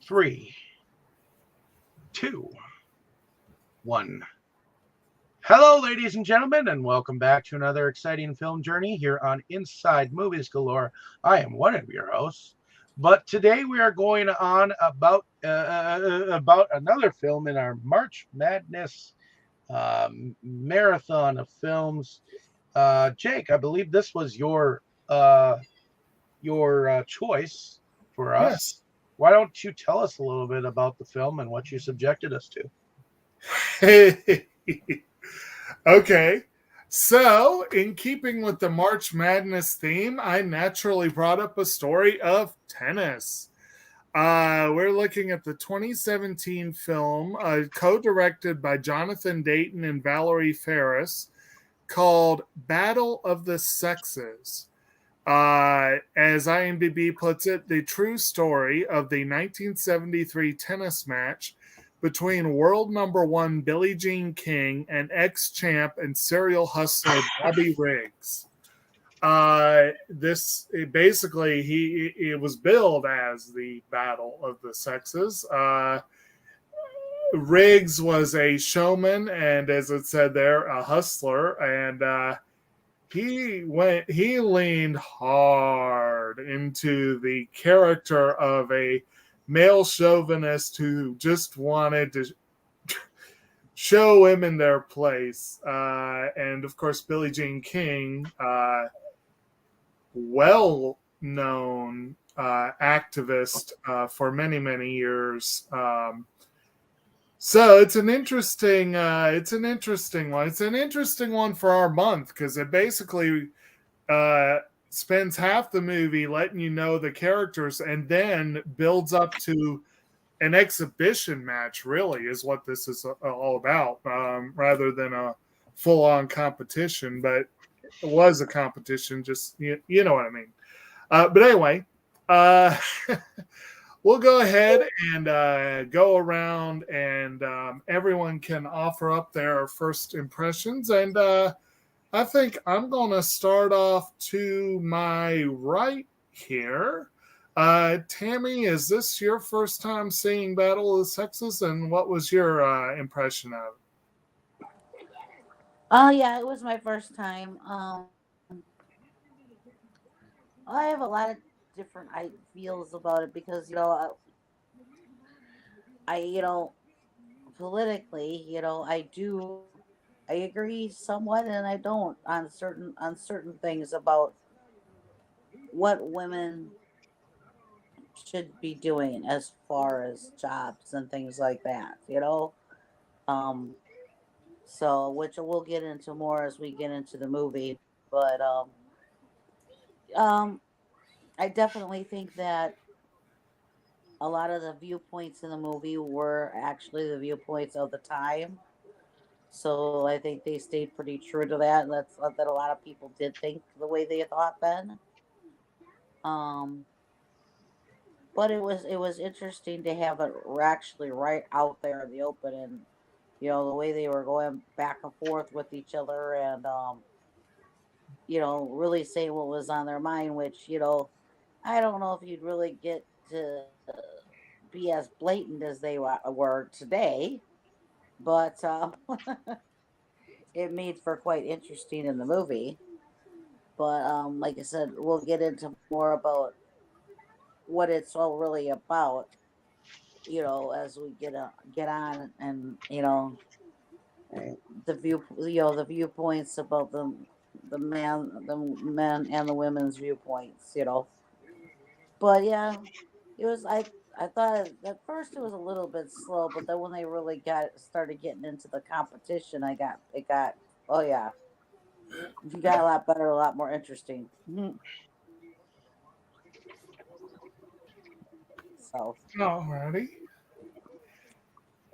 Three, two, one. Hello, ladies and gentlemen, and welcome back to another exciting film journey here on Inside Movies Galore. I am one of your hosts, but today we are going on about another film in our March Madness marathon of films. Jake, I believe this was your choice for us. Yes. Why don't you tell us a little bit about the film and what you subjected us to? Okay. So, in keeping with the March Madness theme, I naturally brought up a story of tennis. We're looking at the 2017 film, co-directed by Jonathan Dayton and Valerie Faris, called Battle of the Sexes. As IMDb puts it, the true story of the 1973 tennis match between world number one Billie Jean King and ex-champ and serial hustler Bobby Riggs. It was billed as the Battle of the Sexes. Riggs was a showman and, as it said there, a hustler, and he leaned hard into the character of a male chauvinist who just wanted to show women their place. And of course, Billie Jean King, well-known activist for many, many years. So it's an interesting one. It's an interesting one for our month because it basically spends half the movie letting you know the characters and then builds up to an exhibition match, really, is what this is all about, rather than a full-on competition. But it was a competition, just, you know what I mean. But anyway, we'll go ahead and go around, and everyone can offer up their first impressions. And I think I'm going to start off to my right here. Tammy, is this your first time seeing Battle of the Sexes, and what was your impression of it? Oh, yeah, it was my first time. I have a lot of different feels about it because, politically, I agree somewhat and I don't on certain things about what women should be doing as far as jobs and things like that, so which we'll get into more as we get into the movie, but I definitely think that a lot of the viewpoints in the movie were actually the viewpoints of the time. So I think they stayed pretty true to that. That's that a lot of people did think the way they thought then. But it was interesting to have it actually right out there in the open, and the way they were going back and forth with each other, and really saying what was on their mind, which I don't know if you'd really get to be as blatant as they were today, but it made for quite interesting in the movie. But like I said, we'll get into more about what it's all really about, as we get on, and the viewpoints about the men and the women's viewpoints, But yeah, it was. I thought at first it was a little bit slow, but then when they really started getting into the competition, it got. Oh yeah, it got a lot better, a lot more interesting. Mm-hmm. So. Alrighty.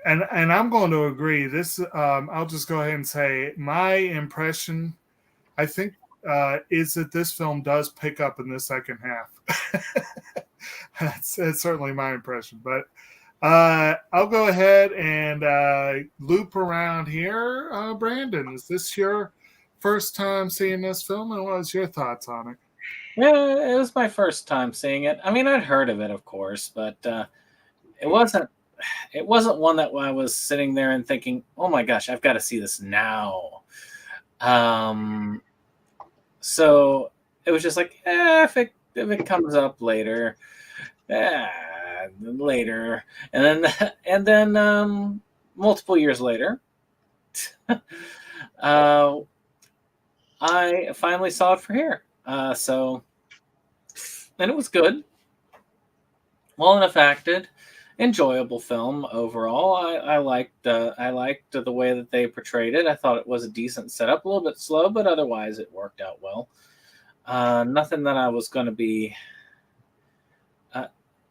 And I'm going to agree. This I'll just go ahead and say my impression, I think, is that this film does pick up in the second half. That's certainly my impression. But I'll go ahead and loop around here. Brandon, is this your first time seeing this film, and what was your thoughts on it? Yeah, it was my first time seeing it. I mean, I'd heard of it, of course, but it wasn't one that I was sitting there and thinking, oh my gosh, I've got to see this now. So it was just like, if it comes up later, later, and then multiple years later, I finally saw it for here. And it was good, well enough acted, enjoyable film overall. I liked the way that they portrayed it. I thought it was a decent setup, a little bit slow, but otherwise it worked out well. Nothing that I was going to be.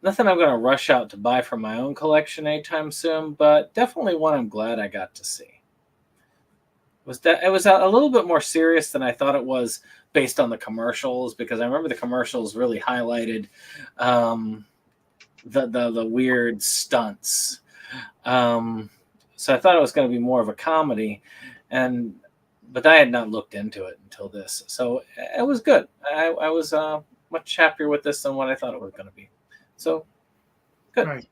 Nothing I'm going to rush out to buy for my own collection anytime soon, but definitely one I'm glad I got to see. It was a little bit more serious than I thought it was based on the commercials, because I remember the commercials really highlighted the weird stunts. So I thought it was going to be more of a comedy, but I had not looked into it until this. So it was good. I was much happier with this than what I thought it was going to be. So good. Right.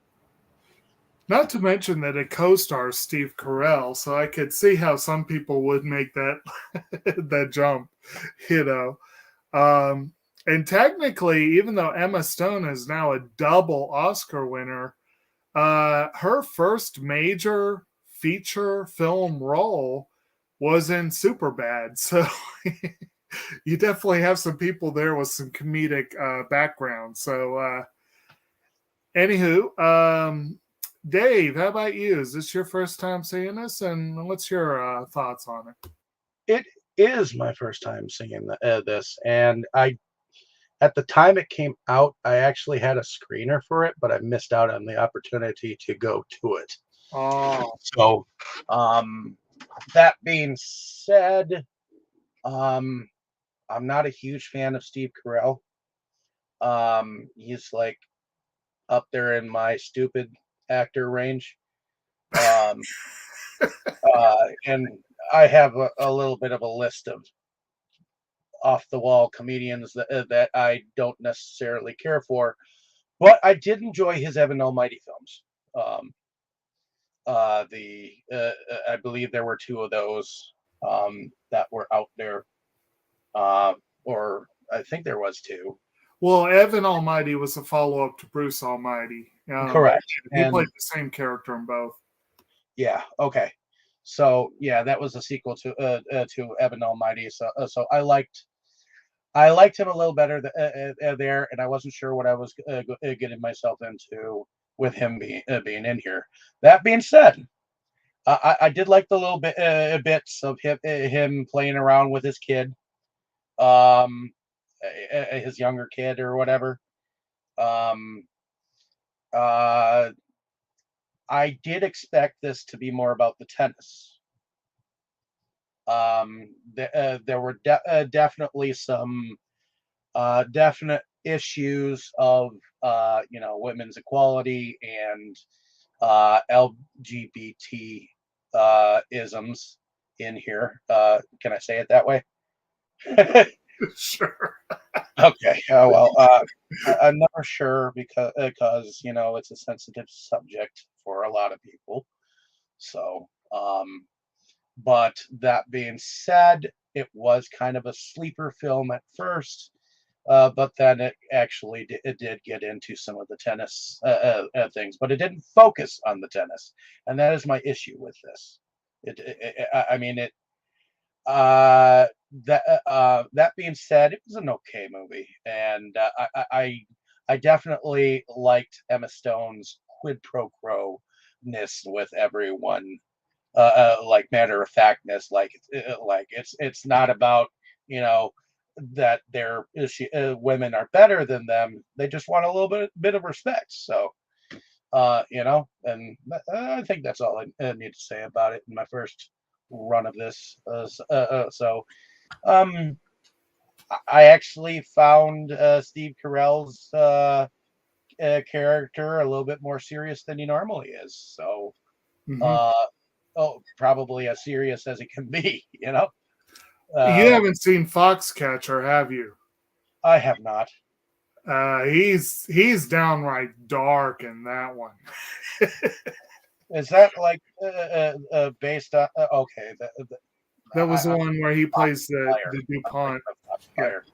Not to mention that it co-stars Steve Carell, so I could see how some people would make that that jump, And technically, even though Emma Stone is now a double Oscar winner, her first major feature film role was in Superbad. So you definitely have some people there with some comedic background. So anywho, Dave, how about you? Is this your first time seeing this? And what's your thoughts on it? It is my first time seeing this. And at the time it came out, I actually had a screener for it, but I missed out on the opportunity to go to it. Oh. So, that being said, I'm not a huge fan of Steve Carell. He's like up there in my stupid actor range. And I have a little bit of a list of off the wall comedians that I don't necessarily care for, but I did enjoy his Evan Almighty films. I believe there were two of those that were out there, or I think there was two. Well, Evan Almighty was a follow-up to Bruce Almighty. Correct. He played the same character in both. Yeah. Okay. So yeah, that was a sequel to Evan Almighty. So I liked him a little better there, and I wasn't sure what I was getting myself into with him being in here. That being said, I did like the little bits of him playing around with his kid, his younger kid or whatever. I did expect this to be more about the tennis. There were definitely some definite issues of women's equality and LGBT isms in here. Can I say it that way? Sure. Okay. Well, I'm never sure because it's a sensitive subject for a lot of people. So, but that being said, it was kind of a sleeper film at first, but then it actually did get into some of the tennis things, but it didn't focus on the tennis, and that is my issue with this. That being said, it was an okay movie, and I definitely liked Emma Stone's quid pro quo-ness with everyone, like matter of factness, like it's not about that their women are better than them. They just want a little bit of respect. So and I think that's all I need to say about it in my first run of this. I actually found Steve Carell's character a little bit more serious than he normally is. So, probably as serious as it can be. You haven't seen Foxcatcher, have you? I have not. He's downright dark in that one. Is that like based on? Okay, That was the I- one where he plays the Fire. DuPont. Fire.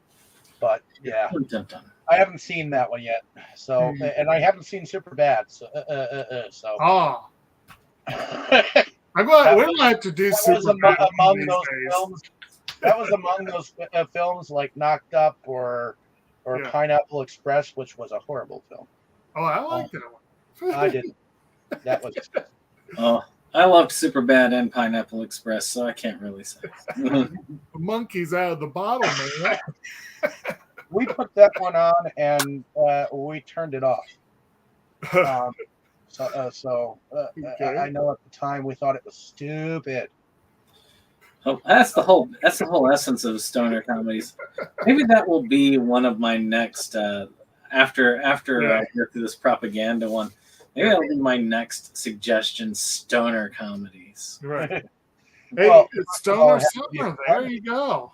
But yeah, Dun, dun, dun. I haven't seen that one yet. So, and I haven't seen Superbad. So, so. Oh, I'm glad we might have to do That was Superbad among these those days. films. That was among those films like Knocked Up or Yeah. Pineapple Express, which was a horrible film. Oh, I like that one. I didn't. That was. Oh, I loved Superbad and Pineapple Express, so I can't really say. The monkey's out of the bottle, man. We put that one on and we turned it off. Okay. I know at the time we thought it was stupid. Oh, that's the whole essence of stoner comedies. Maybe that will be one of my next after I go through this propaganda one. Maybe that'll be my next suggestion: stoner comedies. Right. Hey, Well, it's first of all, Stoner it has to be Summer. fun. There you go.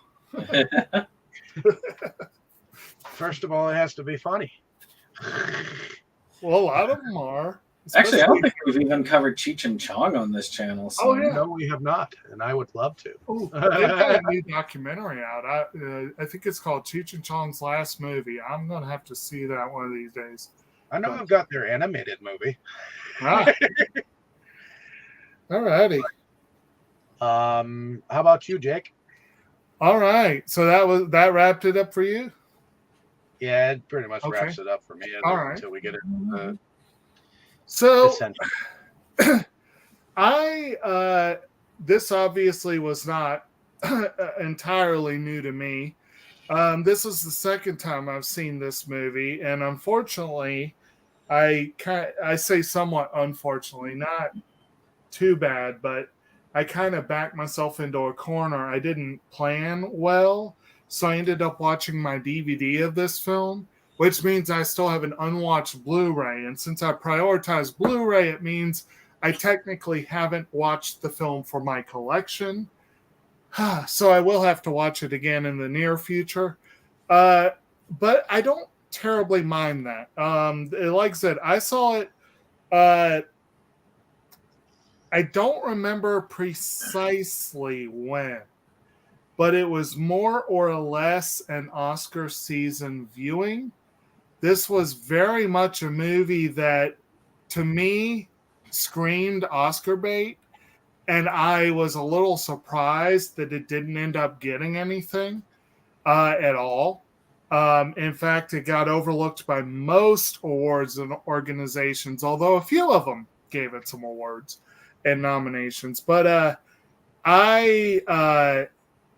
First of all, it has to be funny. Well, a lot of them are. Actually, I don't Especially- think we've even covered Cheech and Chong on this channel. So. Oh, yeah. No, we have not, and I would love to. Ooh, they've got a new documentary out. I think it's called Cheech and Chong's Last Movie. I'm going to have to see that one of these days. I know we've got their animated movie. Ah. All righty. How about you, Jake? All right. So that wrapped it up for you? Yeah, it pretty much Okay. wraps it up for me All right. until we get it. So Essential. this obviously was not entirely new to me. This is the second time I've seen this movie, and unfortunately, I say somewhat unfortunately, not too bad, but I kind of backed myself into a corner. I didn't plan well, so I ended up watching my DVD of this film, which means I still have an unwatched Blu-ray. And since I prioritize Blu-ray, it means I technically haven't watched the film for my collection. So I will have to watch it again in the near future. But I don't terribly mind that. Like I said, I saw it. I don't remember precisely when, but it was more or less an Oscar season viewing. This was very much a movie that, to me, screamed Oscar bait, and I was a little surprised that it didn't end up getting anything at all. In fact, it got overlooked by most awards and organizations, although a few of them gave it some awards and nominations. But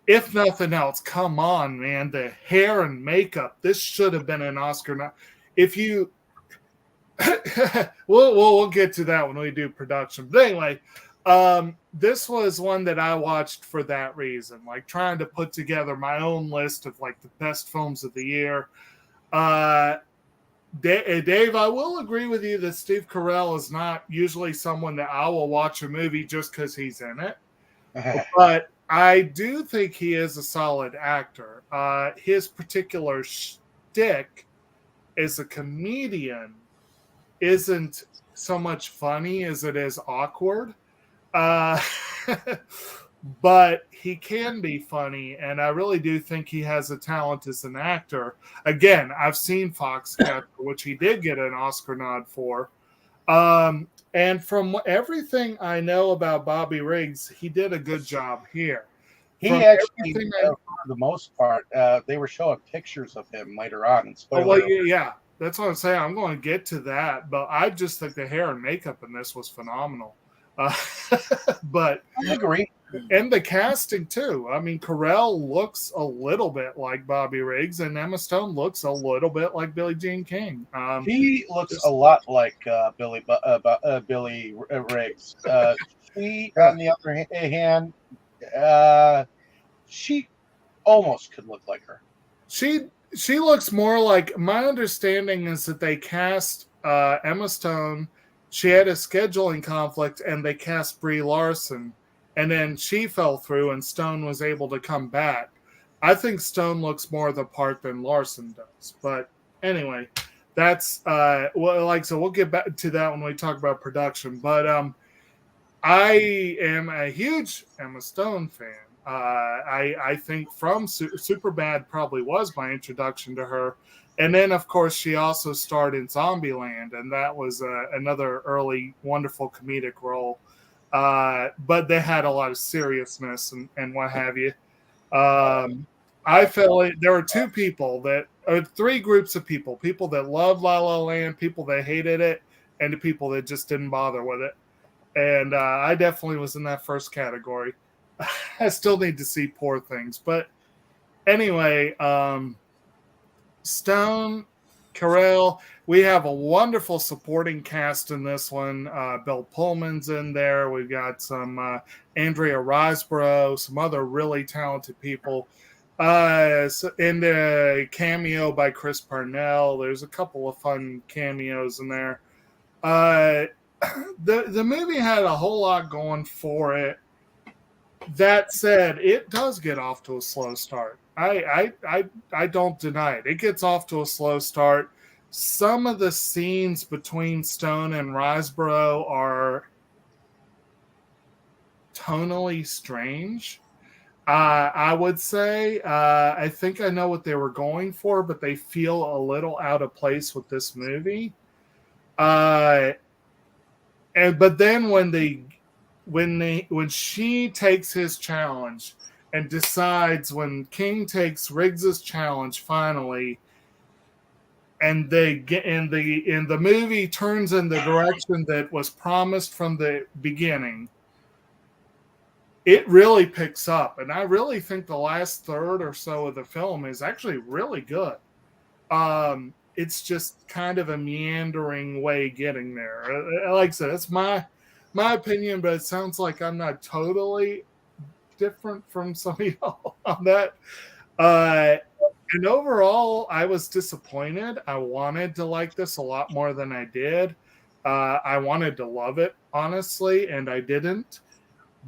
if nothing else, come on, man, the hair and makeup. This should have been an Oscar. If you, we'll get to that when we do production. But anyway, this was one that I watched for that reason, like trying to put together my own list of like the best films of the year. Dave, I will agree with you that Steve Carell is not usually someone that I will watch a movie just because he's in it. But I do think he is a solid actor. His particular shtick as a comedian isn't so much funny as it is awkward. But he can be funny, and I really do think he has a talent as an actor. Again, I've seen Foxcatcher, which he did get an Oscar nod for. And from everything I know about Bobby Riggs, he did a good job here. He From actually, everything for the most part, they were showing pictures of him later on. And Oh, well, yeah, that's what I'm saying. I'm going to get to that, but I just think the hair and makeup in this was phenomenal. But I agree. and the casting too. I mean, Carell looks a little bit like Bobby Riggs, and Emma Stone looks a little bit like Billie Jean King. He looks a lot like Billy Riggs. She, on the other hand, she almost could look like her. She looks more like. My understanding is that they cast Emma Stone. She had a scheduling conflict, and they cast Brie Larson, and then she fell through, and Stone was able to come back. I think Stone looks more the part than Larson does, but anyway, that's so we'll get back to that when we talk about production. But I am a huge Emma Stone fan. I think from Superbad probably was my introduction to her. And then, of course, she also starred in Zombieland, and that was another early wonderful comedic role. But they had a lot of seriousness and what have you. I felt there were three groups of people that loved La La Land, people that hated it, and the people that just didn't bother with it. And I definitely was in that first category. I still need to see Poor Things. But anyway, Stone, Carell, we have a wonderful supporting cast in this one. Bill Pullman's in there. We've got some Andrea Riseborough, some other really talented people. And a cameo by Chris Parnell. There's a couple of fun cameos in there. The movie had a whole lot going for it. That said, it does get off to a slow start. I don't deny it. It gets off to a slow start. Some of the scenes between Stone and Riseborough are tonally strange. I would say I think I know what they were going for, but they feel a little out of place with this movie. But then when she takes his challenge and decides, when King takes Riggs's challenge finally, and the movie turns in the direction that was promised from the beginning, it really picks up. And I really think the last third or so of the film is actually really good. It's just kind of a meandering way getting there. Like I said, that's my opinion, but it sounds like I'm not totally different from some of y'all on that. And overall, I was disappointed. I wanted to like this a lot more than I did. I wanted to love it, honestly, and I didn't.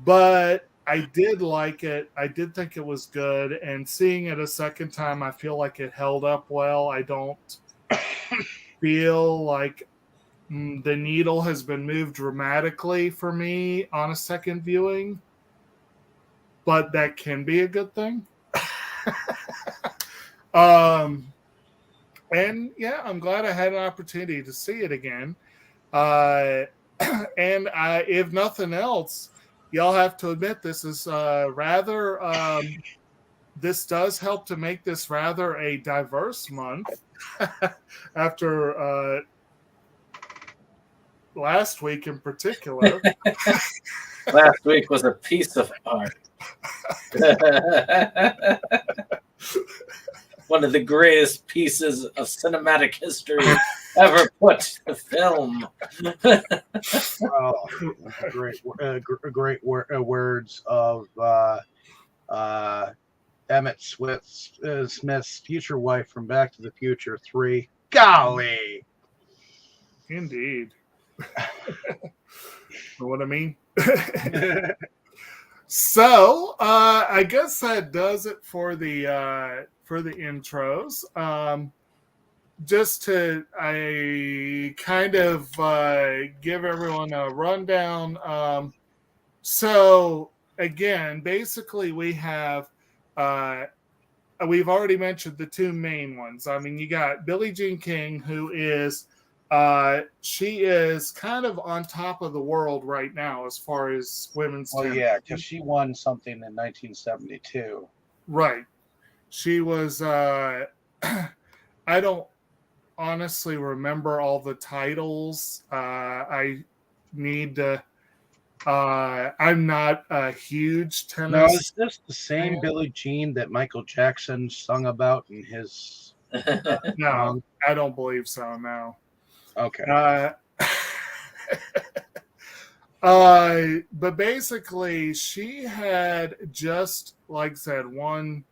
But I did like it. I did think it was good. And seeing it a second time, I feel like it held up well. I don't feel like the needle has been moved dramatically for me on a second viewing. But that can be a good thing. And yeah, I'm glad I had an opportunity to see it again. And if nothing else, y'all have to admit this is this does help to make this rather a diverse month after last week in particular. Last week was a piece of art. One of the greatest pieces of cinematic history ever put to film. Great words of Emmett Smith's future wife from Back to the Future 3. Golly! Indeed. Know what I mean? So, I guess that does it for the intros. Just to kind of give everyone a rundown. So again, basically we have we've already mentioned the two main ones. I mean, you got Billie Jean King, who is she is kind of on top of the world right now as far as women's tennis. Well, yeah, because she won something in 1972. Right. She was I don't honestly remember all the titles. I need to I'm not a huge tennis. No, is this the same Billie Jean that Michael Jackson sung about in his No, I don't believe so, no. Okay. But basically she had just, like I said, won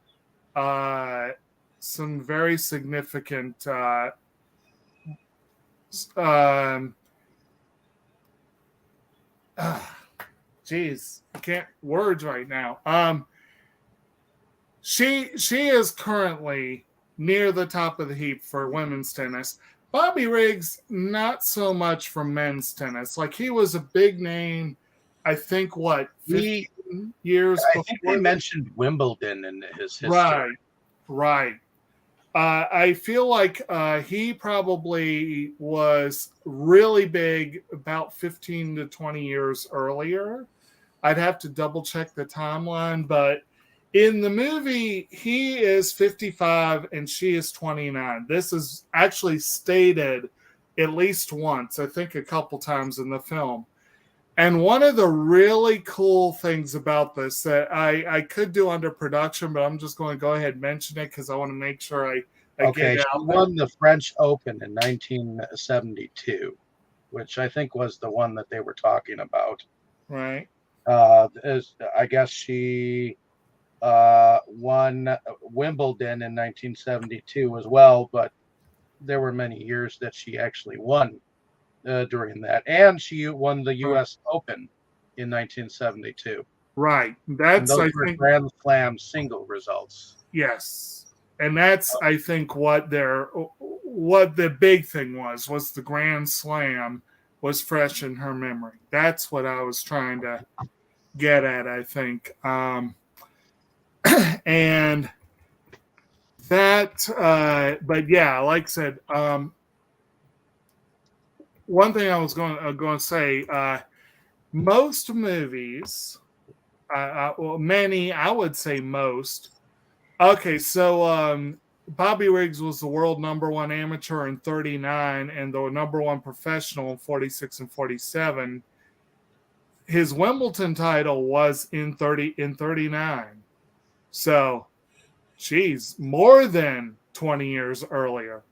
some very significant geez, I can't words right now. She is currently near the top of the heap for women's tennis. Bobby Riggs, not so much for men's tennis. Like, he was a big name, I think, 15 years I before? think they mentioned Wimbledon in his history. Right. I feel like he probably was really big about 15 to 20 years earlier. I'd have to double check the timeline, but in the movie, he is 55 and she is 29. This is actually stated at least once, I think a couple times in the film. And one of the really cool things about this that I could do under production, but I'm just going to go ahead and mention it because I want to make sure I Okay, get it she out won the French Open in 1972, which I think was the one that they were talking about. Right. I guess she won Wimbledon in 1972 as well, but there were many years that she actually won during that. And she won the U.S. Open in 1972. Right. And That's, those I were think, Grand Slam single results. yes. And that's, I think, what the big thing was the Grand Slam was fresh in her memory. That's what I was trying to get at, I think. And that, but yeah, like I said, one thing I was going to say, most movies, well, many, I would say most. Okay, so Bobby Riggs was the world #1 amateur in 39 and the #1 professional in 46 and 47. His Wimbledon title was in 39. So, geez, more than 20 years earlier.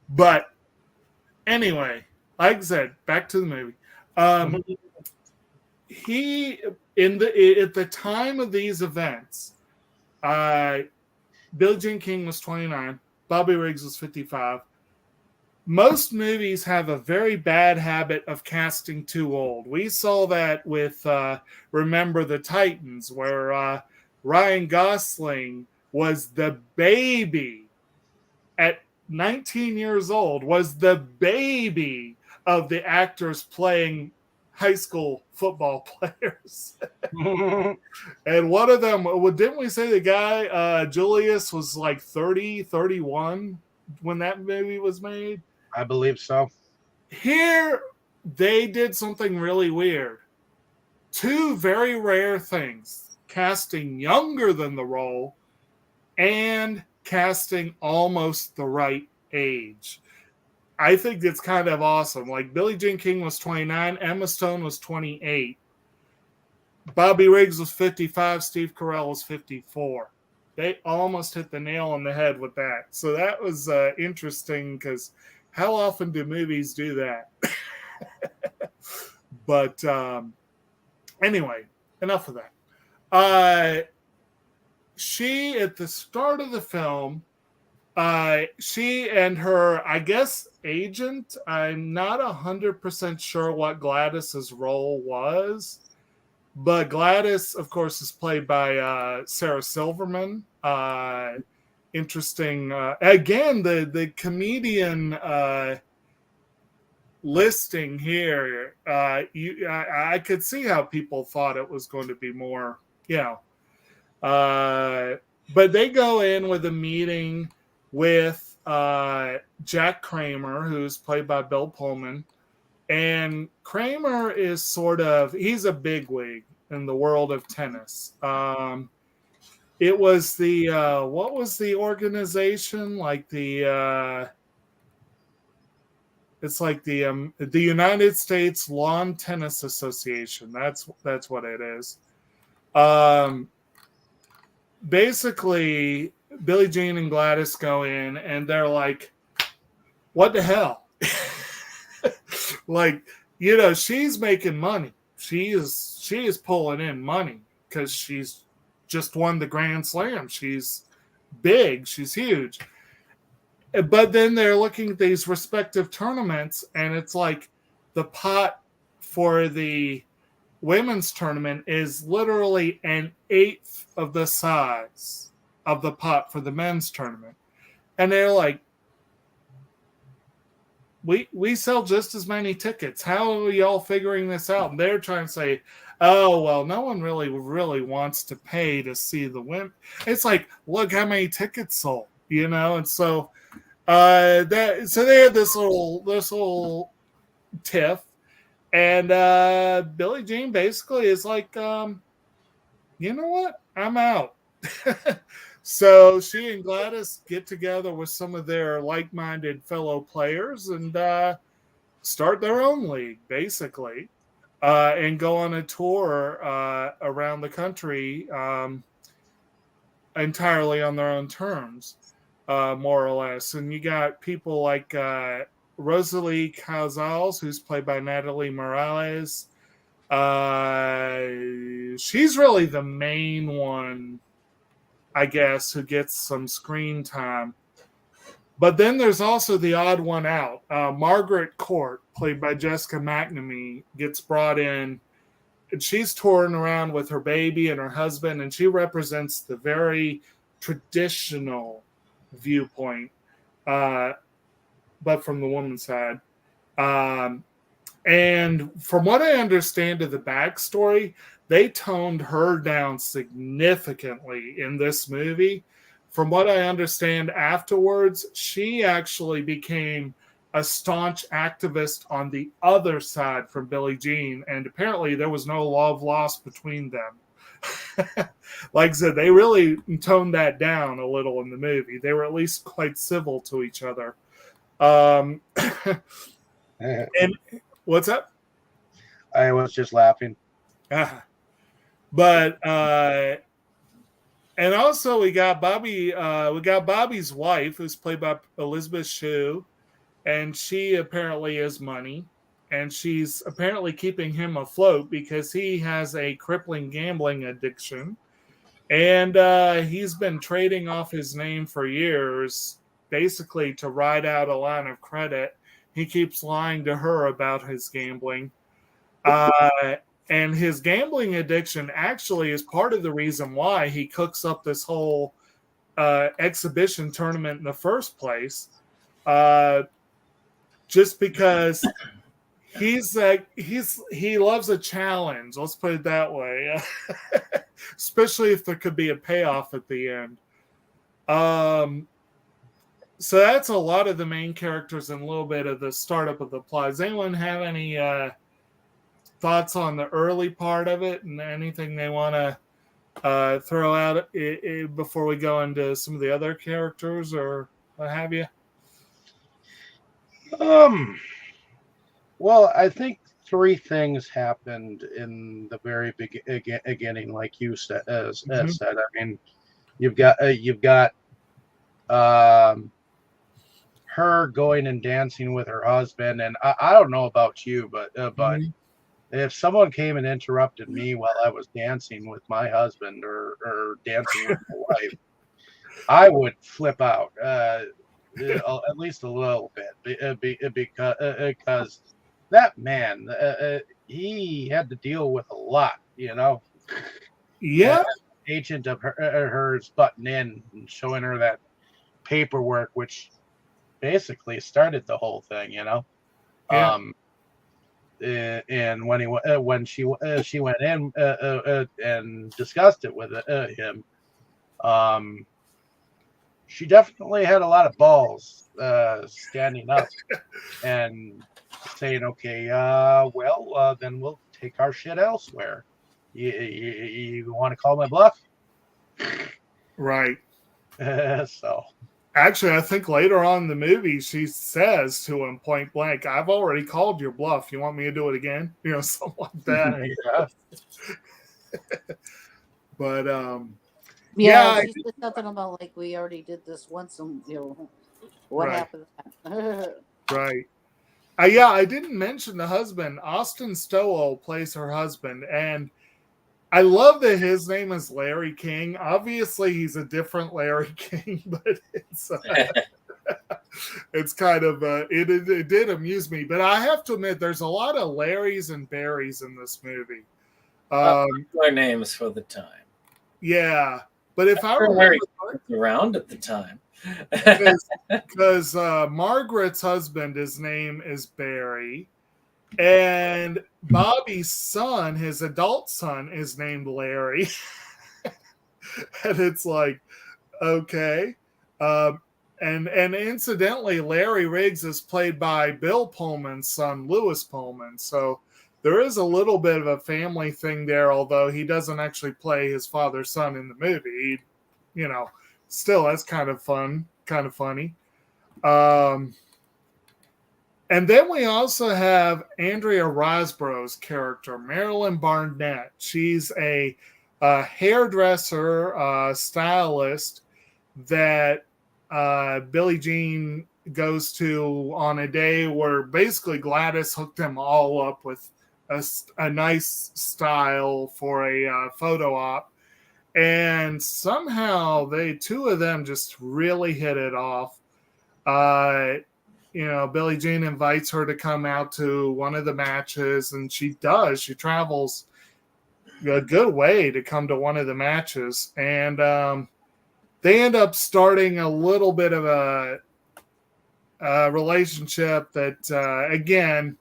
But anyway, like I said, back to the movie. He at the time of these events, Billie Jean King was 29, Bobby Riggs was 55. Most movies have a very bad habit of casting too old. We saw that with Remember the Titans, where Ryan Gosling was the baby at 19 years old, was the baby of the actors playing high school football players. And one of them, didn't we say the guy, Julius, was like 30, 31 when that movie was made? I believe so. Here, they did something really weird. Two very rare things: casting younger than the role and casting almost the right age. I think it's kind of awesome. Like, Billie Jean King was 29, Emma Stone was 28, Bobby Riggs was 55, Steve Carell was 54. They almost hit the nail on the head with that. So that was interesting, because how often do movies do that? But anyway, enough of that. She, at the start of the film, she and her, I guess, agent, I'm not 100% sure what Gladys's role was, but Gladys, of course, is played by Sarah Silverman. Interesting. Again, the comedian listing here, I could see how people thought it was going to be more, but they go in with a meeting with Jack Kramer, who's played by Bill Pullman. And Kramer is he's a bigwig in the world of tennis. It was the, what was the organization? Like it's like the United States Lawn Tennis Association. That's what it is. Basically, Billie Jean and Gladys go in and they're like, what the hell? Like, she's making money. She is pulling in money because she's just won the Grand Slam. She's big. She's huge. But then they're looking at these respective tournaments, and it's like the pot for the women's tournament is literally 1/8 of the size of the pot for the men's tournament. And they're like, we sell just as many tickets. How are y'all figuring this out? And they're trying to say, oh, well, no one really wants to pay to see the women. It's like, look how many tickets sold, And so they had this little tiff, and Billie Jean basically is like, you know what? I'm out. So she and Gladys get together with some of their like-minded fellow players and start their own league, basically, and go on a tour around the country entirely on their own terms, more or less. And you got people like Rosalie Casals, who's played by Natalie Morales. She's really the main one, I guess, who gets some screen time. But then there's also the odd one out. Margaret Court, played by Jessica McNamee, gets brought in. And she's touring around with her baby and her husband, and she represents the very traditional viewpoint, but from the woman's side. And from what I understand of the backstory, they toned her down significantly in this movie. From what I understand afterwards, she actually became a staunch activist on the other side from Billie Jean, and apparently there was no love lost between them. Like I said, they really toned that down a little in the movie. They were at least quite civil to each other. And what's up? I was just laughing. But and also we got Bobby's wife, who's played by Elizabeth Shue, and she apparently is money, and she's apparently keeping him afloat because he has a crippling gambling addiction, and he's been trading off his name for years, basically to ride out a line of credit. He keeps lying to her about his gambling. And his gambling addiction actually is part of the reason why he cooks up this whole exhibition tournament in the first place. Just because he loves a challenge. Let's put it that way. Especially if there could be a payoff at the end. So that's a lot of the main characters and a little bit of the startup of the plot. Does anyone have any thoughts on the early part of it and anything they want to throw out before we go into some of the other characters or what have you? Well, I think three things happened in the very beginning, like you said. I mean, you've got her going and dancing with her husband, and I don't know about you, but if someone came and interrupted me while I was dancing with my husband or dancing with my wife, I would flip out, at least a little bit, because that man, he had to deal with a lot, Yeah. Agent of hers butting in and showing her that paperwork, which basically started the whole thing, Yeah. And when she went in and discussed it with him, she definitely had a lot of balls standing up and saying, "Okay, then we'll take our shit elsewhere. You want to call my bluff?" Right. So. Actually, I think later on in the movie, she says to him point blank, "I've already called your bluff. You want me to do it again?" Something like that. Yeah. But, yeah, she said something about, like, we already did this once, and, what Right. happened? Right. Yeah, I didn't mention the husband. Austin Stowell plays her husband, and I love that his name is Larry King. Obviously, he's a different Larry King, but it's kind of it did amuse me. But I have to admit, there's a lot of Larrys and Barrys in this movie. Popular names for the time. Yeah, But if I Mary remember, was around at the time. because Margaret's husband, his name is Barry, and Bobby's son, his adult son, is named Larry. And it's like, okay. And incidentally, Larry Riggs is played by Bill Pullman's son, Lewis Pullman. So there is a little bit of a family thing there, although he doesn't actually play his father's son in the movie. Still, that's kind of fun, kind of funny. And then we also have Andrea Riseborough's character, Marilyn Barnett. She's a hairdresser, stylist that Billie Jean goes to on a day where basically Gladys hooked them all up with a nice style for a photo op. And somehow two of them just really hit it off. Billie Jean invites her to come out to one of the matches, and she does. She travels a good way to come to one of the matches, and they end up starting a little bit of a relationship that, again,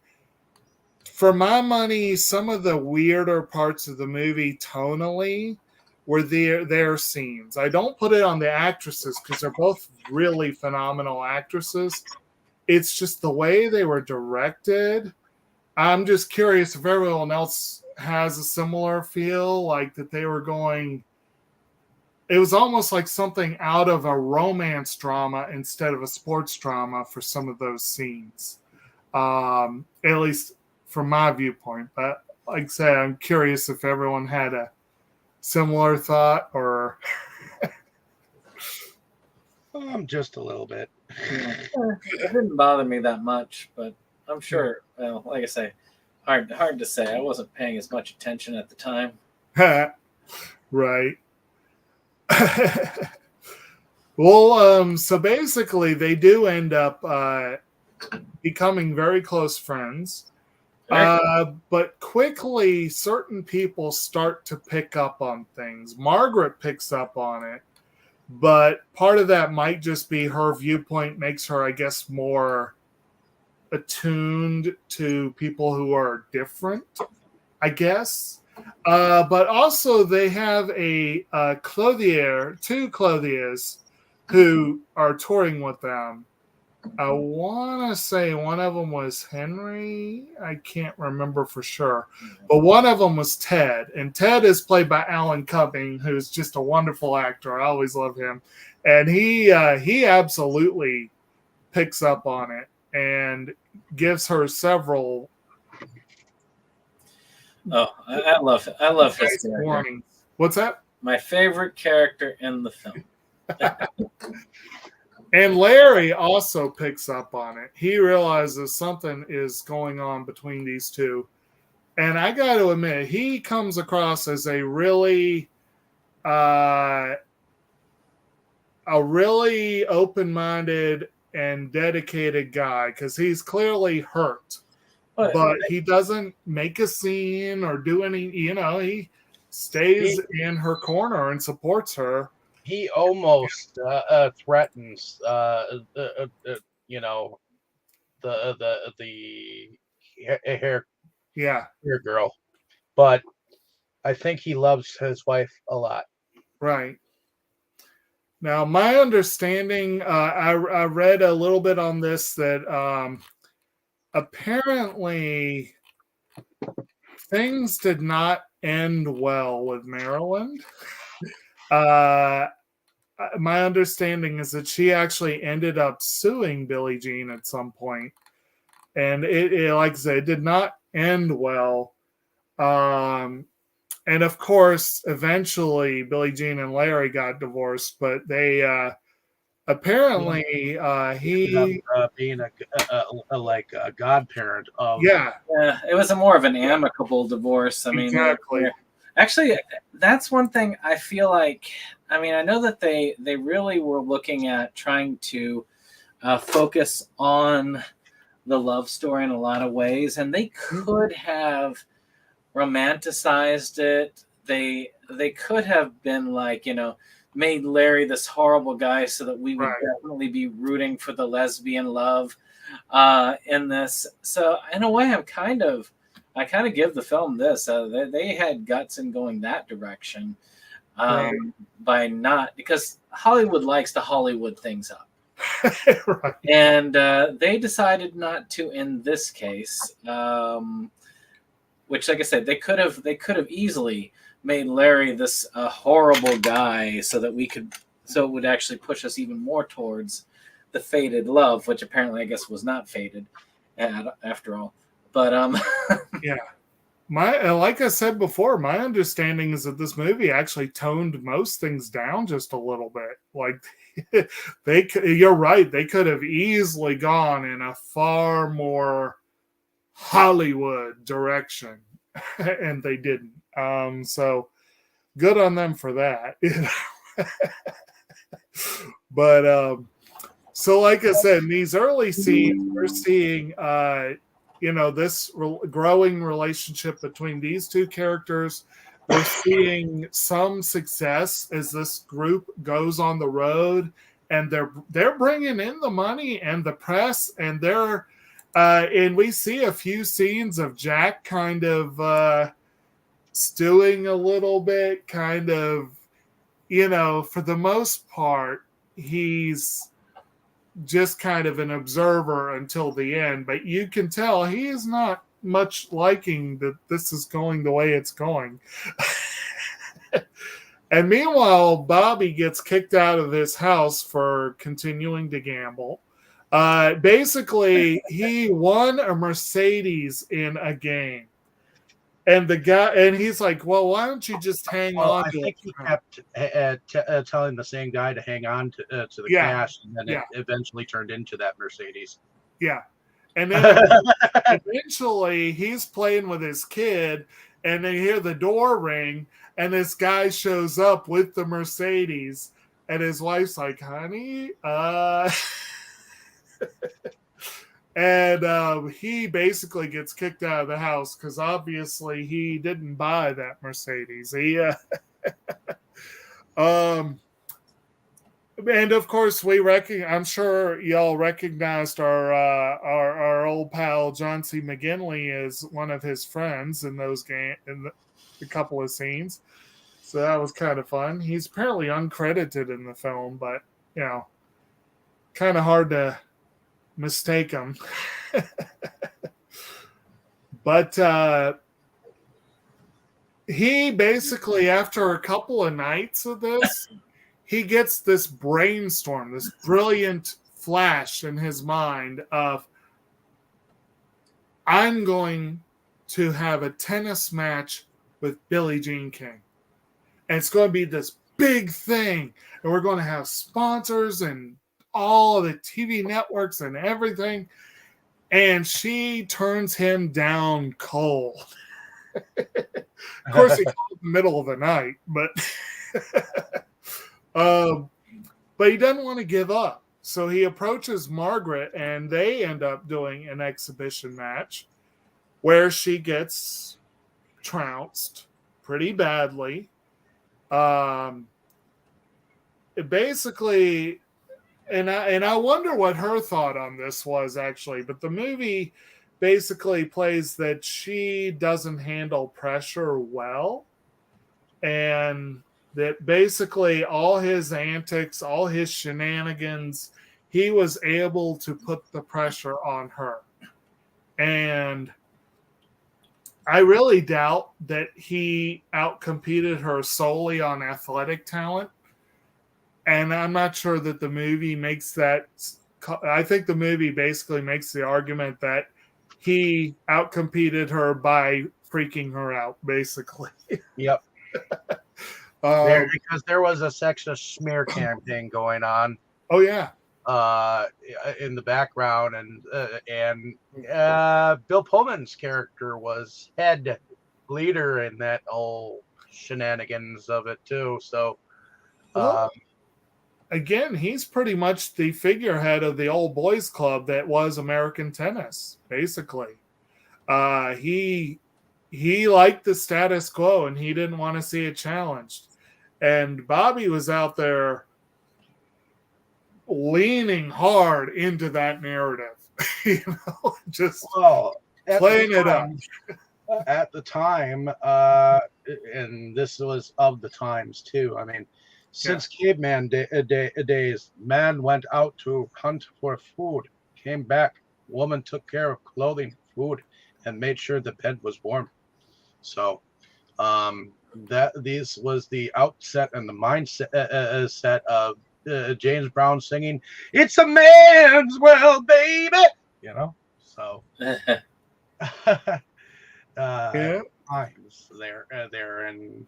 for my money, some of the weirder parts of the movie tonally were their scenes. I don't put it on the actresses because they're both really phenomenal actresses. It's just the way they were directed. I'm just curious if everyone else has a similar feel, like that they were going. It was almost like something out of a romance drama instead of a sports drama for some of those scenes, at least from my viewpoint. But like I said, I'm curious if everyone had a similar thought or. Just a little bit. Yeah. It didn't bother me that much, but I'm sure. Well, like I say, hard to say. I wasn't paying as much attention at the time. Right. Well, so basically, they do end up becoming very close friends. But quickly, certain people start to pick up on things. Margaret picks up on it, but part of that might just be her viewpoint makes her, I guess, more attuned to people who are different, I guess. But also they have two clothiers who are touring with them. I want to say one of them was Henry. I can't remember for sure. But one of them was Ted. And Ted is played by Alan Cumming, who's just a wonderful actor. I always love him. And he absolutely picks up on it and gives her several. Oh, I love his character. Warnings. What's that? My favorite character in the film. And Larry also picks up on it. He realizes something is going on between these two. And I got to admit, he comes across as a really open-minded and dedicated guy, because he's clearly hurt. But he doesn't make a scene or do any, he stays in her corner and supports her. He almost threatens, the hair girl, but I think he loves his wife a lot. Right. Now, my understanding, I read a little bit on this that apparently things did not end well with Maryland. My understanding is that she actually ended up suing Billie Jean at some point, and it like I said, it did not end well. And of course, eventually, Billie Jean and Larry got divorced, but they apparently he being a godparent of yeah, it was more of an amicable divorce. I mean, exactly. Actually, that's one thing I feel like. I mean, I know that they really were looking at trying to focus on the love story in a lot of ways, and they could have romanticized it. They could have been like, made Larry this horrible guy so that we would Right. definitely be rooting for the lesbian love in this. So in a way, I kind of give the film this. They had guts in going that direction Right. by not, because Hollywood likes to Hollywood things up. Right. And they decided not to in this case, which, like I said, they could have easily made Larry this horrible guy so that it would actually push us even more towards the fated love, which apparently I guess was not fated after all. But Yeah. Like I said before, my understanding is that this movie actually toned most things down just a little bit. Like you're right, they could have easily gone in a far more Hollywood direction, and they didn't. So good on them for that. But so, like I said, in these early scenes, we're seeing this growing relationship between these two characters. We're seeing some success as this group goes on the road, and they're bringing in the money and the press, and and we see a few scenes of Jack kind of stewing a little bit, kind of, for the most part, he's just kind of an observer until the end, but you can tell he is not much liking that this is going the way it's going. And meanwhile, Bobby gets kicked out of his house for continuing to gamble. Basically, he won a Mercedes in a game. And he's like, well, why don't you just hang on I to think it? he kept telling the same guy to hang on to the cash, and then it eventually turned into that Mercedes. Yeah. And then eventually he's playing with his kid, and they hear the door ring, and this guy shows up with the Mercedes, and his wife's like, honey, and he basically gets kicked out of the house because obviously he didn't buy that Mercedes. And of course I'm sure y'all recognized our old pal John C. McGinley as one of his friends in a couple of scenes. So that was kind of fun. He's apparently uncredited in the film, but kind of hard to mistake him. But he basically, after a couple of nights of this, he gets this brainstorm, this brilliant flash in his mind of, I'm going to have a tennis match with Billie Jean King. And it's going to be this big thing. And we're going to have sponsors and all of the TV networks and everything. And she turns him down cold. Of course, he called in the middle of the night, but he doesn't want to give up. So he approaches Margaret, and they end up doing an exhibition match where she gets trounced pretty badly. Basically, and I wonder what her thought on this was, actually, but the movie basically plays that she doesn't handle pressure well, and that basically all his antics, all his shenanigans, he was able to put the pressure on her. And I really doubt that he outcompeted her solely on athletic talent. And I'm not sure that the movie makes that. I think the movie basically makes the argument that he outcompeted her by freaking her out, basically. Yep. Because there was a sexist smear campaign going on. Oh yeah. In the background, and Bill Pullman's character was head leader in that whole shenanigans of it too. So, again, he's pretty much the figurehead of the old boys club that was American tennis. Basically, he liked the status quo and he didn't want to see it challenged. and Bobby was out there leaning hard into that narrative, just Well, playing it up. At the time, and this was of the times too. I mean, since caveman days, man went out to hunt for food, came back, woman took care of clothing, food, and made sure the bed was warm. So, this was the outset and the mindset set of James Brown singing, "It's a man's world, baby," So. Times there, and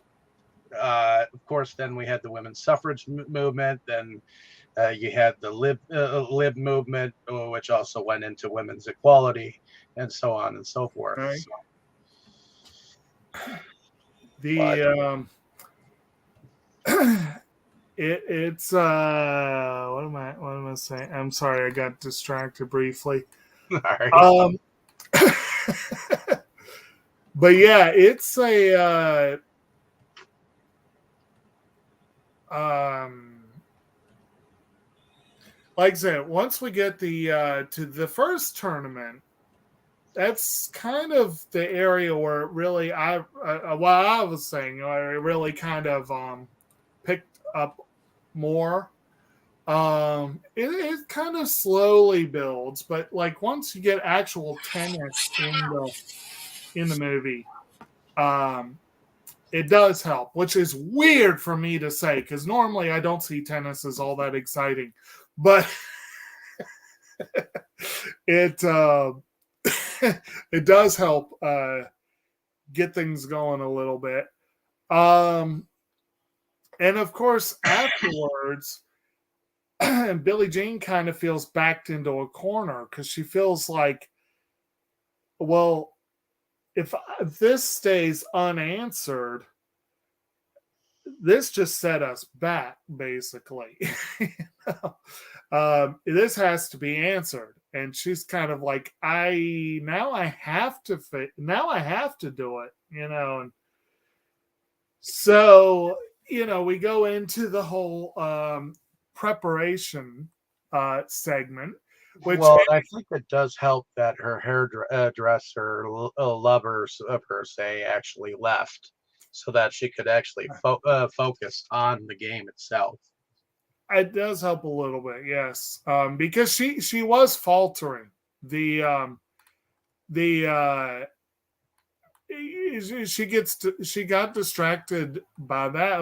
of course, then we had the women's suffrage movement. Then you had the lib movement, which also went into women's equality, and so on and so forth. Right. So. It's what am I saying? I'm sorry, I got distracted briefly. All right. But yeah, it's a like I said, once we get the to the first tournament, that's kind of the area where it really what I was saying, it really kind of picked up more. It kind of slowly builds, but like once you get actual tennis in the movie, it does help, which is weird for me to say because normally I don't see tennis as all that exciting, but it it does help get things going a little bit. And of course, afterwards, Billie Jean kind of feels backed into a corner because she feels like, well, if this stays unanswered, this just set us back, basically. This has to be answered. And she's kind of like, I have to do it, And so, we go into the whole preparation segment. I think it does help that her hairdresser lovers per se actually left, so that she could actually focus on the game itself. It does help a little bit, yes, because she was faltering. She got distracted by that,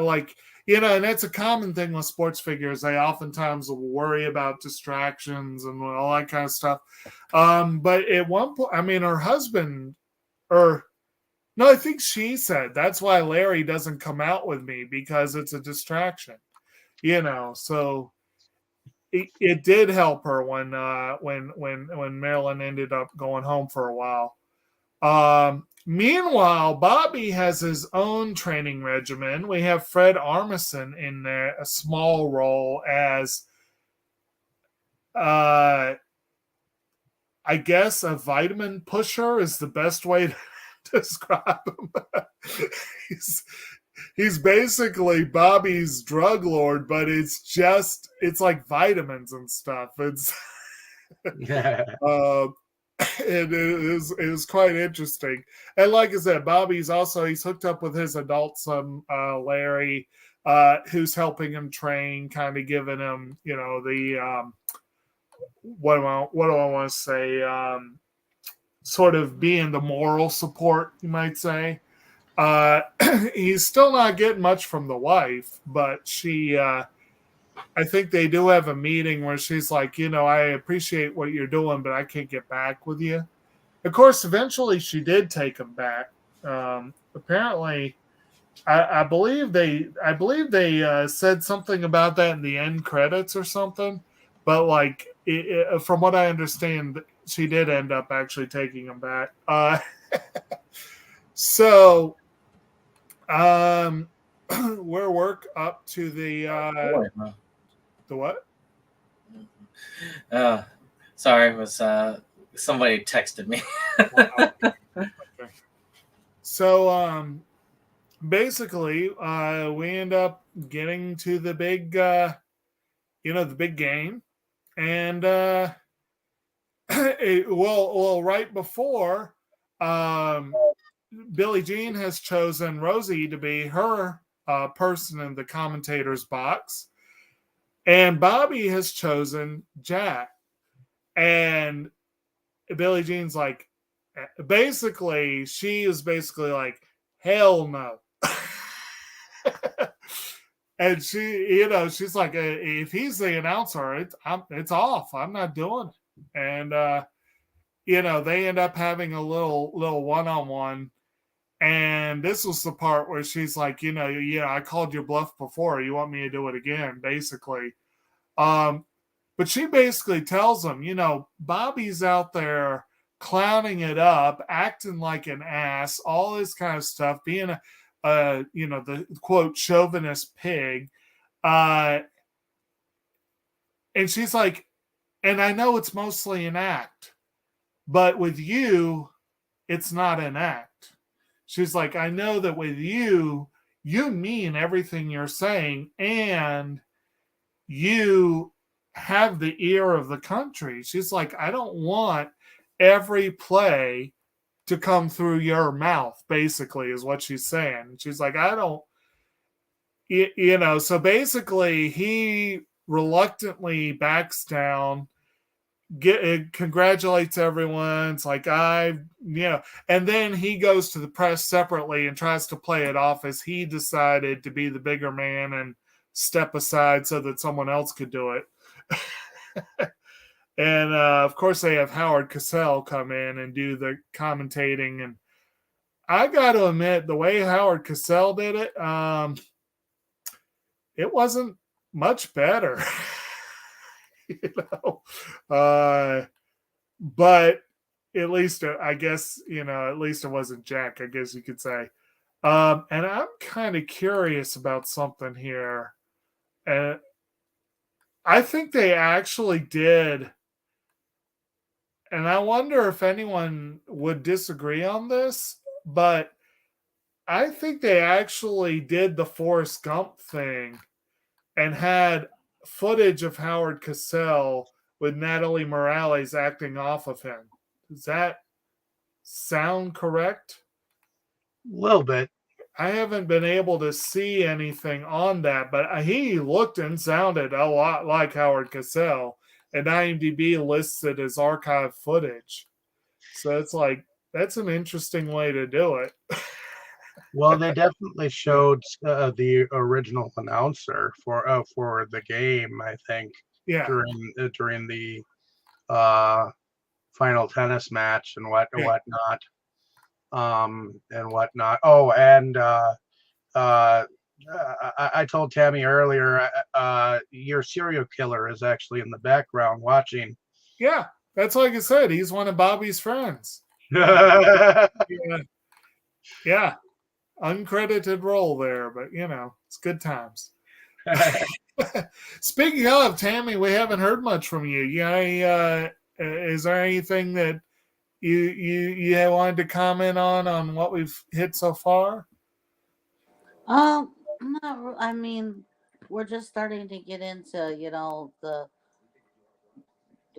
and that's a common thing with sports figures. They oftentimes will worry about distractions and all that kind of stuff. But at one point, her husband, I think she said that's why Larry doesn't come out with me because it's a distraction. So it did help her when Marilyn ended up going home for a while. Meanwhile, Bobby has his own training regimen. We have Fred Armisen in there, a small role as, I guess, a vitamin pusher is the best way to describe him. He's basically Bobby's drug lord, but it's like vitamins and stuff. It's it is quite interesting. And like I said, Bobby's he's hooked up with his adult son, Larry, who's helping him train, kind of giving him, the what do I want to say, sort of being the moral support, you might say. He's still not getting much from the wife, but she, I think they do have a meeting where she's like, I appreciate what you're doing, but I can't get back with you. Of course, eventually she did take him back. Apparently, I believe they said something about that in the end credits or something. But from what I understand, she did end up actually taking him back. So, we're work up to the the what? Sorry, it was somebody texted me. Wow. Okay. So basically, we end up getting to the big, the big game, and right before, Billie Jean has chosen Rosie to be her person in the commentator's box, and Bobby has chosen Jack, and Billie Jean's like, she is basically like, hell no. And she's like, if he's the announcer, it's off. I'm not doing it. And they end up having a little one-on-one. And this was the part where she's like, I called your bluff before. You want me to do it again, basically. But she basically tells him, Bobby's out there clowning it up, acting like an ass, all this kind of stuff, being the quote chauvinist pig. And she's like, and I know it's mostly an act, but with you, it's not an act. She's like, I know that with you mean everything you're saying, and you have the ear of the country. She's like, I don't want every play to come through your mouth, basically, is what she's saying. She's like, I don't, so basically he reluctantly backs down, congratulates everyone. It's like, and then he goes to the press separately and tries to play it off as he decided to be the bigger man and step aside so that someone else could do it. And of course they have Howard Cosell come in and do the commentating, and I got to admit, the way Howard Cosell did it, it wasn't much better. But at least I guess at least it wasn't Jack, I guess you could say. And I'm kind of curious about something here, and I think they actually did, and I wonder if anyone would disagree on this, but I think they actually did the Forrest Gump thing and had footage of Howard Cosell with Natalie Morales acting off of him. Does that sound correct? A little bit. I haven't been able to see anything on that, but he looked and sounded a lot like Howard Cosell, and IMDb lists it as archive footage. So it's like, that's an interesting way to do it. Well, they definitely showed the original announcer for the game, I think. Yeah. During the final tennis match and whatnot. Oh, and I told Tammy earlier, your serial killer is actually in the background watching. Yeah, that's like I said. He's one of Bobby's friends. Yeah. Uncredited role there, but it's good times. Speaking of Tammy, we haven't heard much from you. Is there anything that you wanted to comment on what we've hit so far? I mean, we're just starting to get into the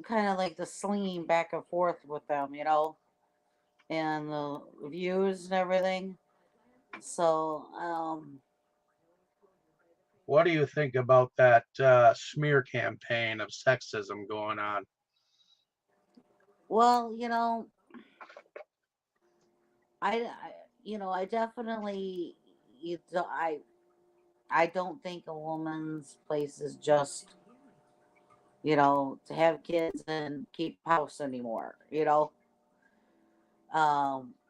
kind of like the slinging back and forth with them, and the views and everything. So, what do you think about that smear campaign of sexism going on? well, I definitely, I don't think a woman's place is just, to have kids and keep house anymore,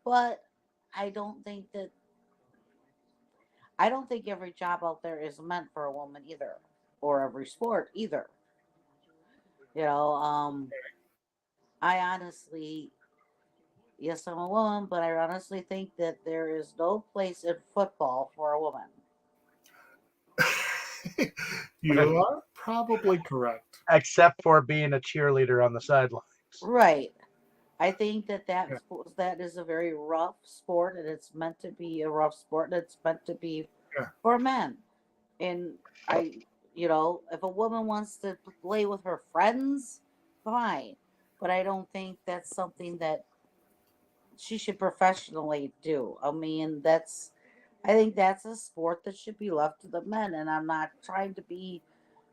but I don't think every job out there is meant for a woman either, or every sport either. I honestly, yes, I'm a woman, but I honestly think that there is no place in football for a woman. You are probably correct. Except for being a cheerleader on the sidelines. Right. I think that is a very rough sport, and it's meant to be a rough sport, and it's meant to be Yeah. for men. And I, if a woman wants to play with her friends, fine. But I don't think that's something that she should professionally do. I think that's a sport that should be left to the men. And I'm not trying to be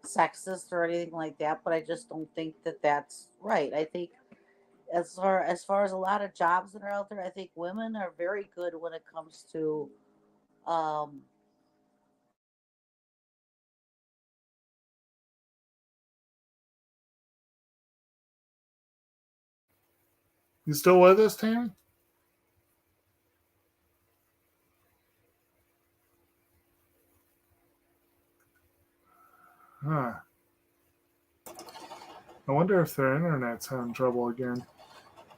sexist or anything like that, but I just don't think that that's right. I think as far as a lot of jobs that are out there, I think women are very good when it comes to um, You still with us, Tammy? Huh. I wonder if their internet's having trouble again.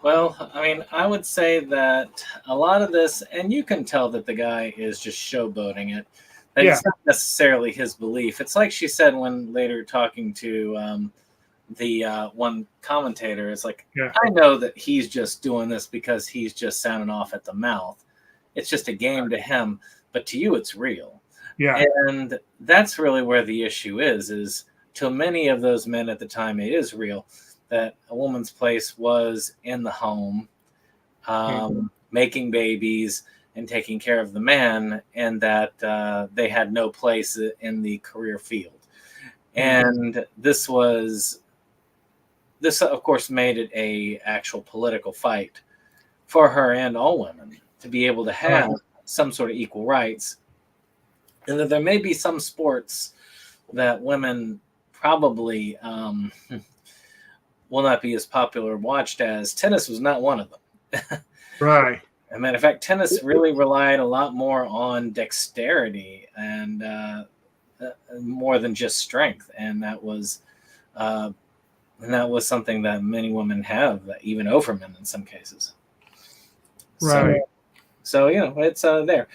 Well, I mean, I would say that a lot of this, and you can tell that the guy is just showboating it. That Yeah. it's not necessarily his belief. It's like she said when later talking to the one commentator. It's like, Yeah. I know that he's just doing this because he's just sounding off at the mouth. It's just a game to him, but to you, it's real. Yeah. And that's really where the issue is to many of those men at the time, it is real that a woman's place was in the home, making babies and taking care of the man, and that they had no place in the career field. And this, of course, made it a actual political fight for her and all women to be able to have some sort of equal rights. And that there may be some sports that women probably will not be as popular watched as. Tennis was not one of them. Right. As a matter of fact, tennis really relied a lot more on dexterity and more than just strength, and that was something that many women have, even over men in some cases. Right. So it's there.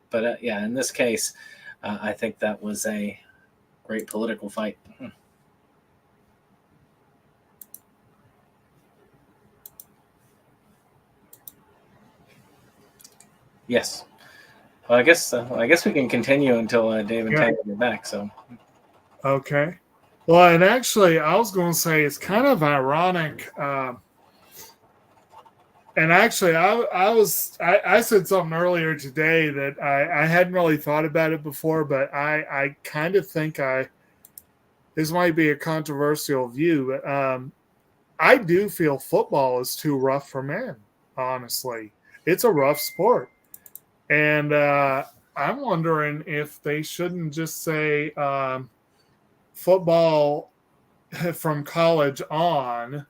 But in this case, I think that was a great political fight. Yes. Well, I guess we can continue until Dave and Tanya get back. So. Okay. Well, and actually, I was going to say it's kind of ironic. And actually, I said something earlier today that I hadn't really thought about it before, but I kind of think this might be a controversial view, but I do feel football is too rough for men. Honestly, it's a rough sport, and I'm wondering if they shouldn't just say football from college on.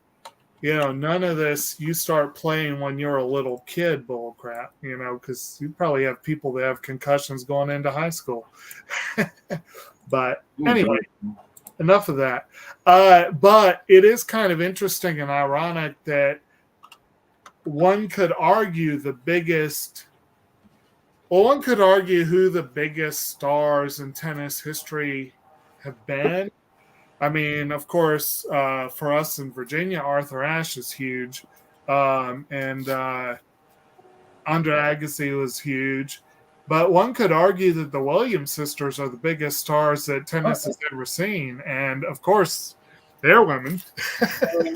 None of this, you start playing when you're a little kid bull crap, because you probably have people that have concussions going into high school. But anyway, enough of that. But it is kind of interesting and ironic that one could argue who the biggest stars in tennis history have been. I mean, of course, for us in Virginia, Arthur Ashe is huge. And Andre Agassi was huge. But one could argue that the Williams sisters are the biggest stars that tennis has ever seen. And, of course, they're women.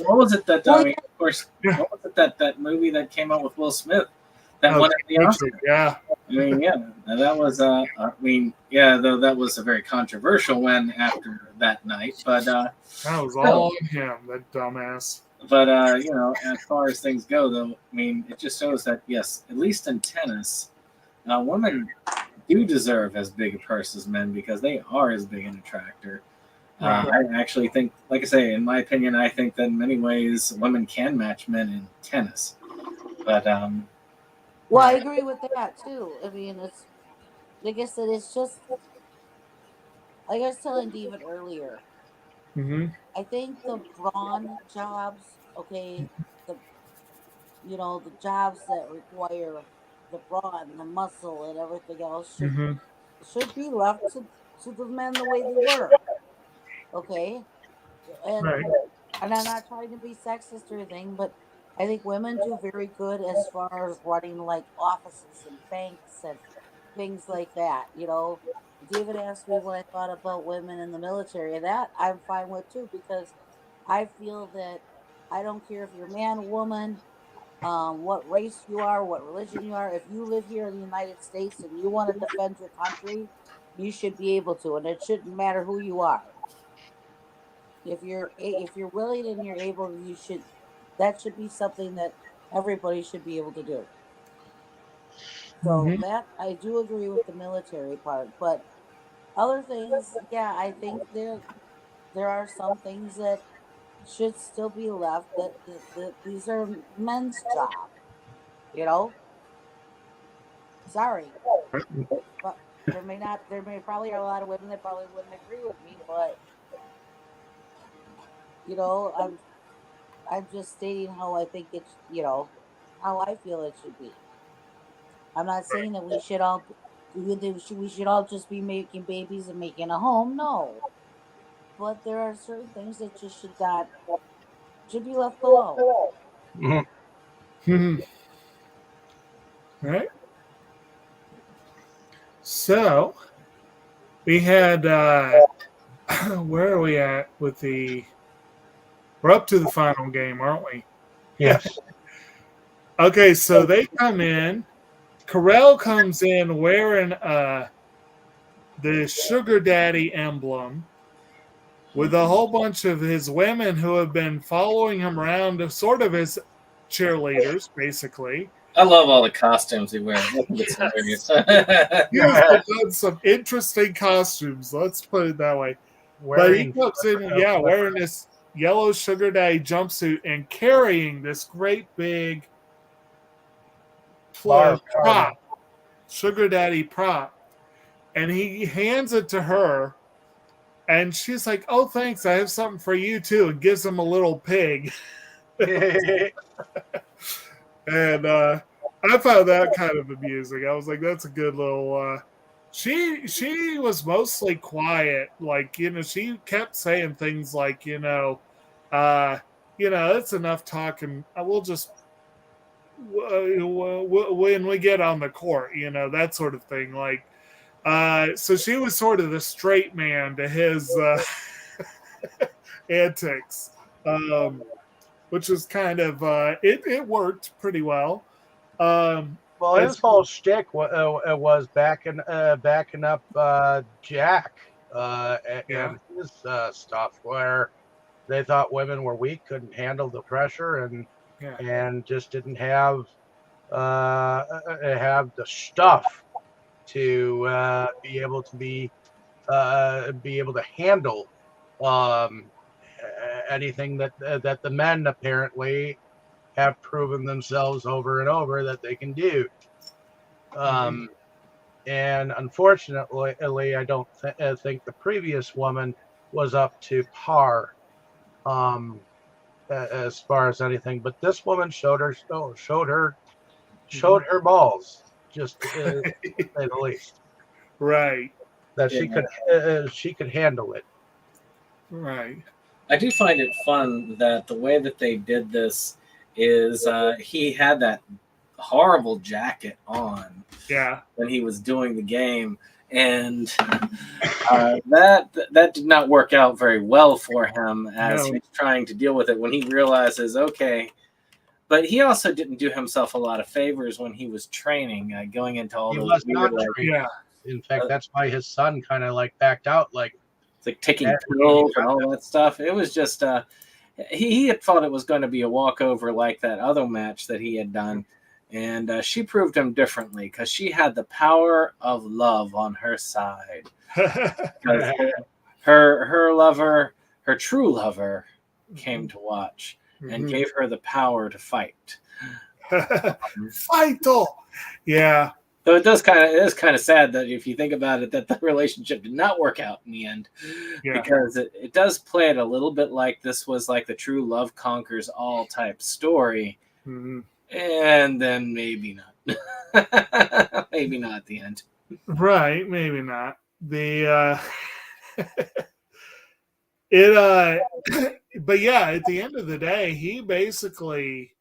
What was it that, of course, what was it that movie that came out with Will Smith? That won the Oscar? Yeah. That was, though that was a very controversial one after that night. But that was all on him, that dumbass. But, as far as things go, though, it just shows that, yes, at least in tennis, women do deserve as big a purse as men because they are as big an attractor. I actually think, like I say, in my opinion, I think that in many ways women can match men in tennis. But, well, I agree with that too. It's like I said, it's just like I was telling David earlier. Mm-hmm. I think the brawn jobs, the jobs that require the brawn, the muscle, and everything else should be left to the men the way they were. Okay, and and I'm not trying to be sexist or anything, but I think women do very good as far as running like offices and banks and things like that. David asked me what I thought about women in the military, and that I'm fine with too because I feel that I don't care if you're man, woman, what race you are, what religion you are. If you live here in the United States and you want to defend your country, you should be able to, and it shouldn't matter who you are. If you're willing and you're able, you should. That should be something that everybody should be able to do. So Mhm. that I do agree with the military part, but other things, yeah, I think there are some things that should still be left. That these are men's job. You know, sorry, but there may probably are a lot of women that probably wouldn't agree with me, but I'm just stating how I think it's how I feel it should be. I'm not saying that we should all just be making babies and making a home. No, but there are certain things that just should be left alone. Mhm. Mhm. Right. So we had where are we at with the? We're up to the final game, aren't we? Yes. Okay, so they come in. Carell comes in wearing the sugar daddy emblem with a whole bunch of his women who have been following him around, sort of as cheerleaders, basically. I love all the costumes he wears. I think it's Yes. hilarious. He has put on some interesting costumes, let's put it that way. But he Wearing comes in, yeah, wearing this yellow sugar daddy jumpsuit and carrying this great big bar prop, sugar daddy prop. And he hands it to her. And she's like, "Oh, thanks. I have something for you too," and gives him a little pig. And I found that kind of amusing. I was like, "That's a good little." She was mostly quiet, like she kept saying things like, uh, it's enough talking. We'll just when we get on the court, that sort of thing. Like, so she was sort of the straight man to his antics, which was kind of it worked pretty well. Well, As his whole shtick was backing up Jack yeah, and his stuff, where they thought women were weak, couldn't handle the pressure, yeah, and just didn't have the stuff to be able to handle um, anything that the men apparently have proven themselves over and over that they can do. Um, and unfortunately, I don't think the previous woman was up to par um, as far as anything. But this woman showed her balls, just to say the least, right, that Yeah. she could handle it. right, I do find it fun that the way that they did this is he had that horrible jacket on yeah, when he was doing the game, and that did not work out very well for him as no, he's trying to deal with it when he realizes, okay. But he also didn't do himself a lot of favors when he was training, going into all He those was weird, not like, trained. yeah, In fact, that's why his son kind of like backed out, like it's like taking that. pills and all that stuff. It was just he had thought it was going to be a walkover like that other match that he had done, and she proved him differently because she had the power of love on her side. 'Cause her lover, her true lover, came to watch and gave her the power to fight. Vital, yeah, So it is kind of sad that if you think about it, that the relationship did not work out in the end, yeah, because it does play it a little bit like this was like the true love conquers all type story, mhm. and then maybe not, maybe not at the end. Right, maybe not. The It but yeah, at the end of the day, he basically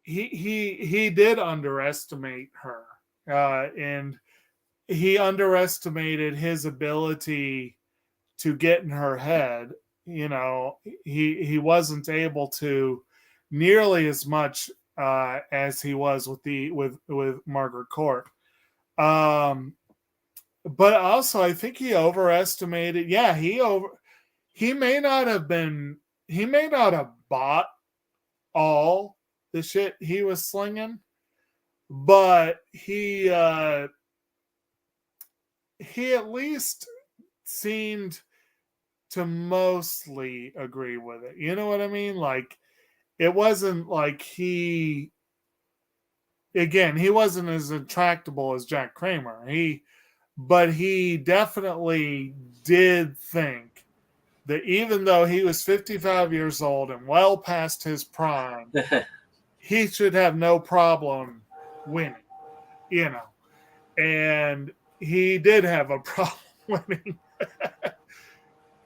he did underestimate her, and he underestimated his ability to get in her head. You know, he wasn't able to nearly as much as he was with with Margaret Court. Um, but also, I think he overestimated. Yeah, he may not have been. He may not have bought all the shit he was slinging, but he at least seemed to mostly agree with it. You know what I mean? Like, it wasn't like he wasn't as intractable as Jack Kramer. But he definitely did think that even though he was 55 years old and well past his prime, he should have no problem winning, you know. And he did have a problem winning.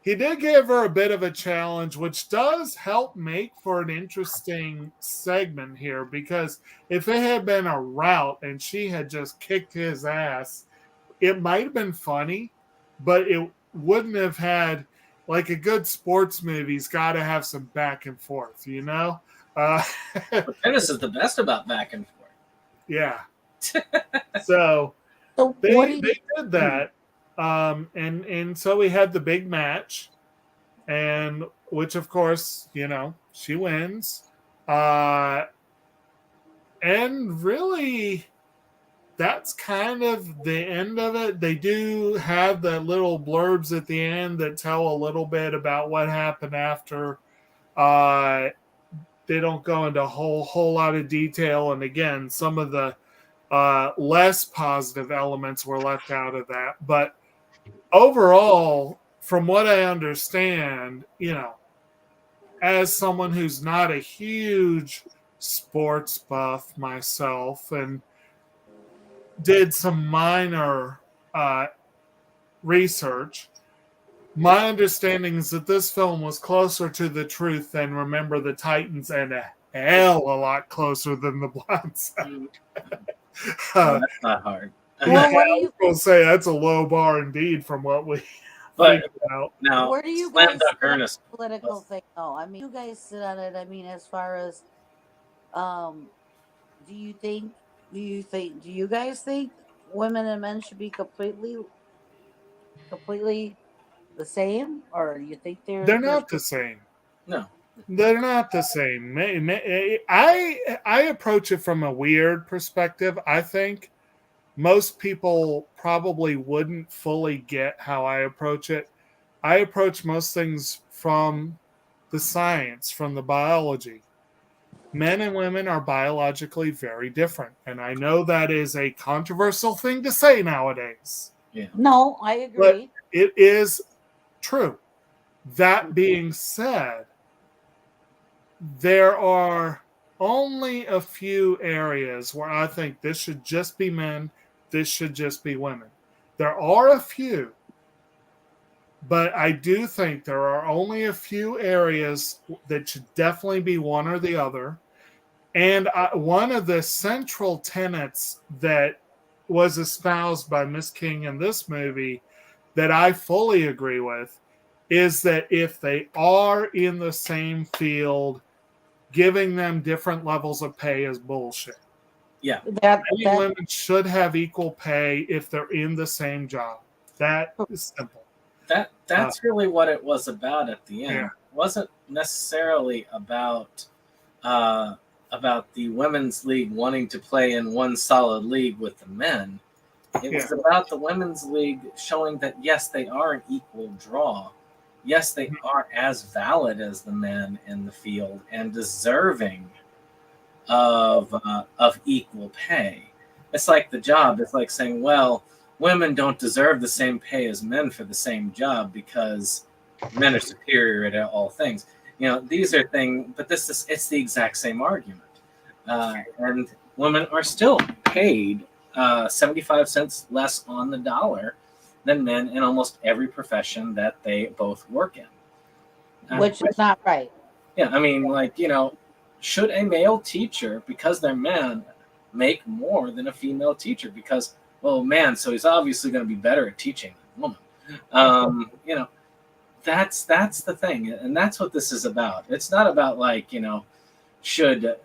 He did give her a bit of a challenge, which does help make for an interesting segment here, because if it had been a rout and she had just kicked his ass, it might have been funny, but it wouldn't have had, like, a good sports movie's got to have some back and forth, you know? Tennis is the best about back and forth. Yeah. So they did that. And so we had the big match, and which, of course, you know, she wins. And really, that's kind of the end of it. They do have the little blurbs at the end that tell a little bit about what happened after. They don't go into a whole lot of detail. And again, some of the less positive elements were left out of that. But overall, from what I understand, you know, as someone who's not a huge sports buff myself and did some minor research, my understanding is that this film was closer to the truth than Remember the Titans, and a hell a lot closer than The Blind Side. That's not hard. Well, what do you will say that's a low bar indeed from what we But think about. now, where do you Slam guys Dunk sit on Ernest. the political thing? Oh, I mean, you guys sit on it. I mean, as far as, do you guys think women and men should be completely the same, or do you think They're not the same. No. They're not the same. I approach it from a weird perspective. I think most people probably wouldn't fully get how I approach it. I approach most things from the science, from the biology. Men and women are biologically very different. And I know that is a controversial thing to say nowadays. Yeah. No, I agree. But it is true. That being said, there are only a few areas where I think this should just be men, this should just be women. There are a few, but I do think there are only a few areas that should definitely be one or the other. And one of the central tenets that was espoused by Miss King in this movie that I fully agree with is that if they are in the same field, giving them different levels of pay is bullshit. Yeah. Women should have equal pay if they're in the same job. That is simple. That's really what it was about at the end. Yeah. It wasn't necessarily about the women's league wanting to play in one solid league with the men. It was about the women's league showing that, yes, they are an equal draw. Yes, they are as valid as the men in the field and deserving of equal pay. It's like the job. It's like saying, well, women don't deserve the same pay as men for the same job because men are superior at all things. You know, these are things, but it's the exact same argument. And women are still paid 75 cents less on the dollar than men in almost every profession that they both work in. Which is not right. Yeah, I mean, like, should a male teacher, because they're men, make more than a female teacher? Because, well, man, so he's obviously going to be better at teaching than a woman. That's the thing, and that's what this is about. It's not about like, should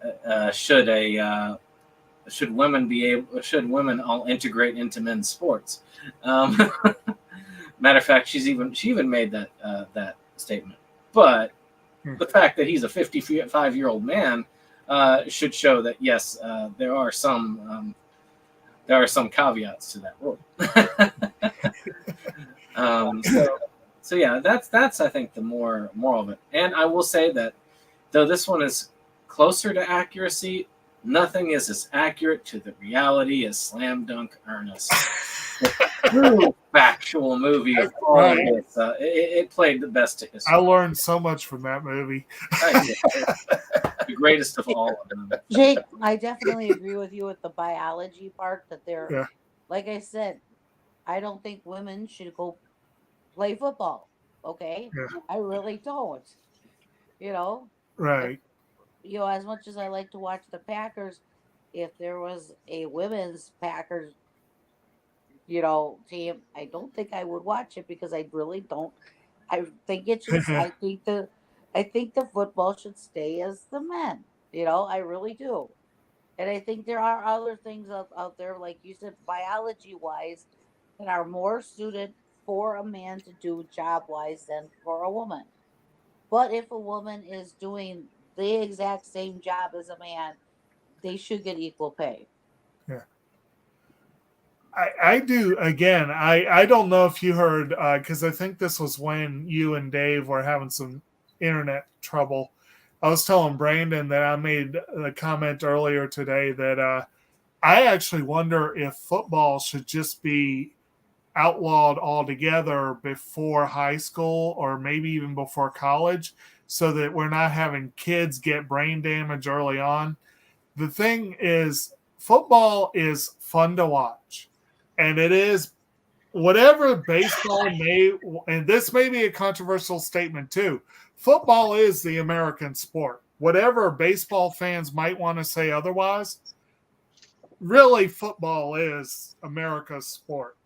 women all integrate into men's sports? Matter of fact, she even made that statement. But the fact that he's a 55-year-old man should show that yes, there are some caveats to that rule. So yeah, that's I think the more of it. And I will say that though this one is closer to accuracy, nothing is as accurate to the reality as Slam Dunk Ernest. The true factual movie of all of this. It played the best to history. I learned so much from that movie. The greatest of all of them. Jake, I definitely agree with you with the biology part that they're, like I said, I don't think women should go play football. Okay? Yeah. I really don't. Right. As much as I like to watch the Packers, if there was a women's Packers, team, I don't think I would watch it because I really don't. I think it should. I think the football should stay as the men. I really do, and I think there are other things out there, like you said, biology wise, that are more suited for a man to do job wise than for a woman. But if a woman is doing the exact same job as a man, they should get equal pay. Yeah. I do. Again, I don't know if you heard, because I think this was when you and Dave were having some internet trouble. I was telling Brandon that I made a comment earlier today that I actually wonder if football should just be outlawed altogether before high school or maybe even before college, so that we're not having kids get brain damage early on. The thing is, football is fun to watch. And it is whatever baseball may, and this may be a controversial statement too, football is the American sport. Whatever baseball fans might want to say otherwise, really football is America's sport.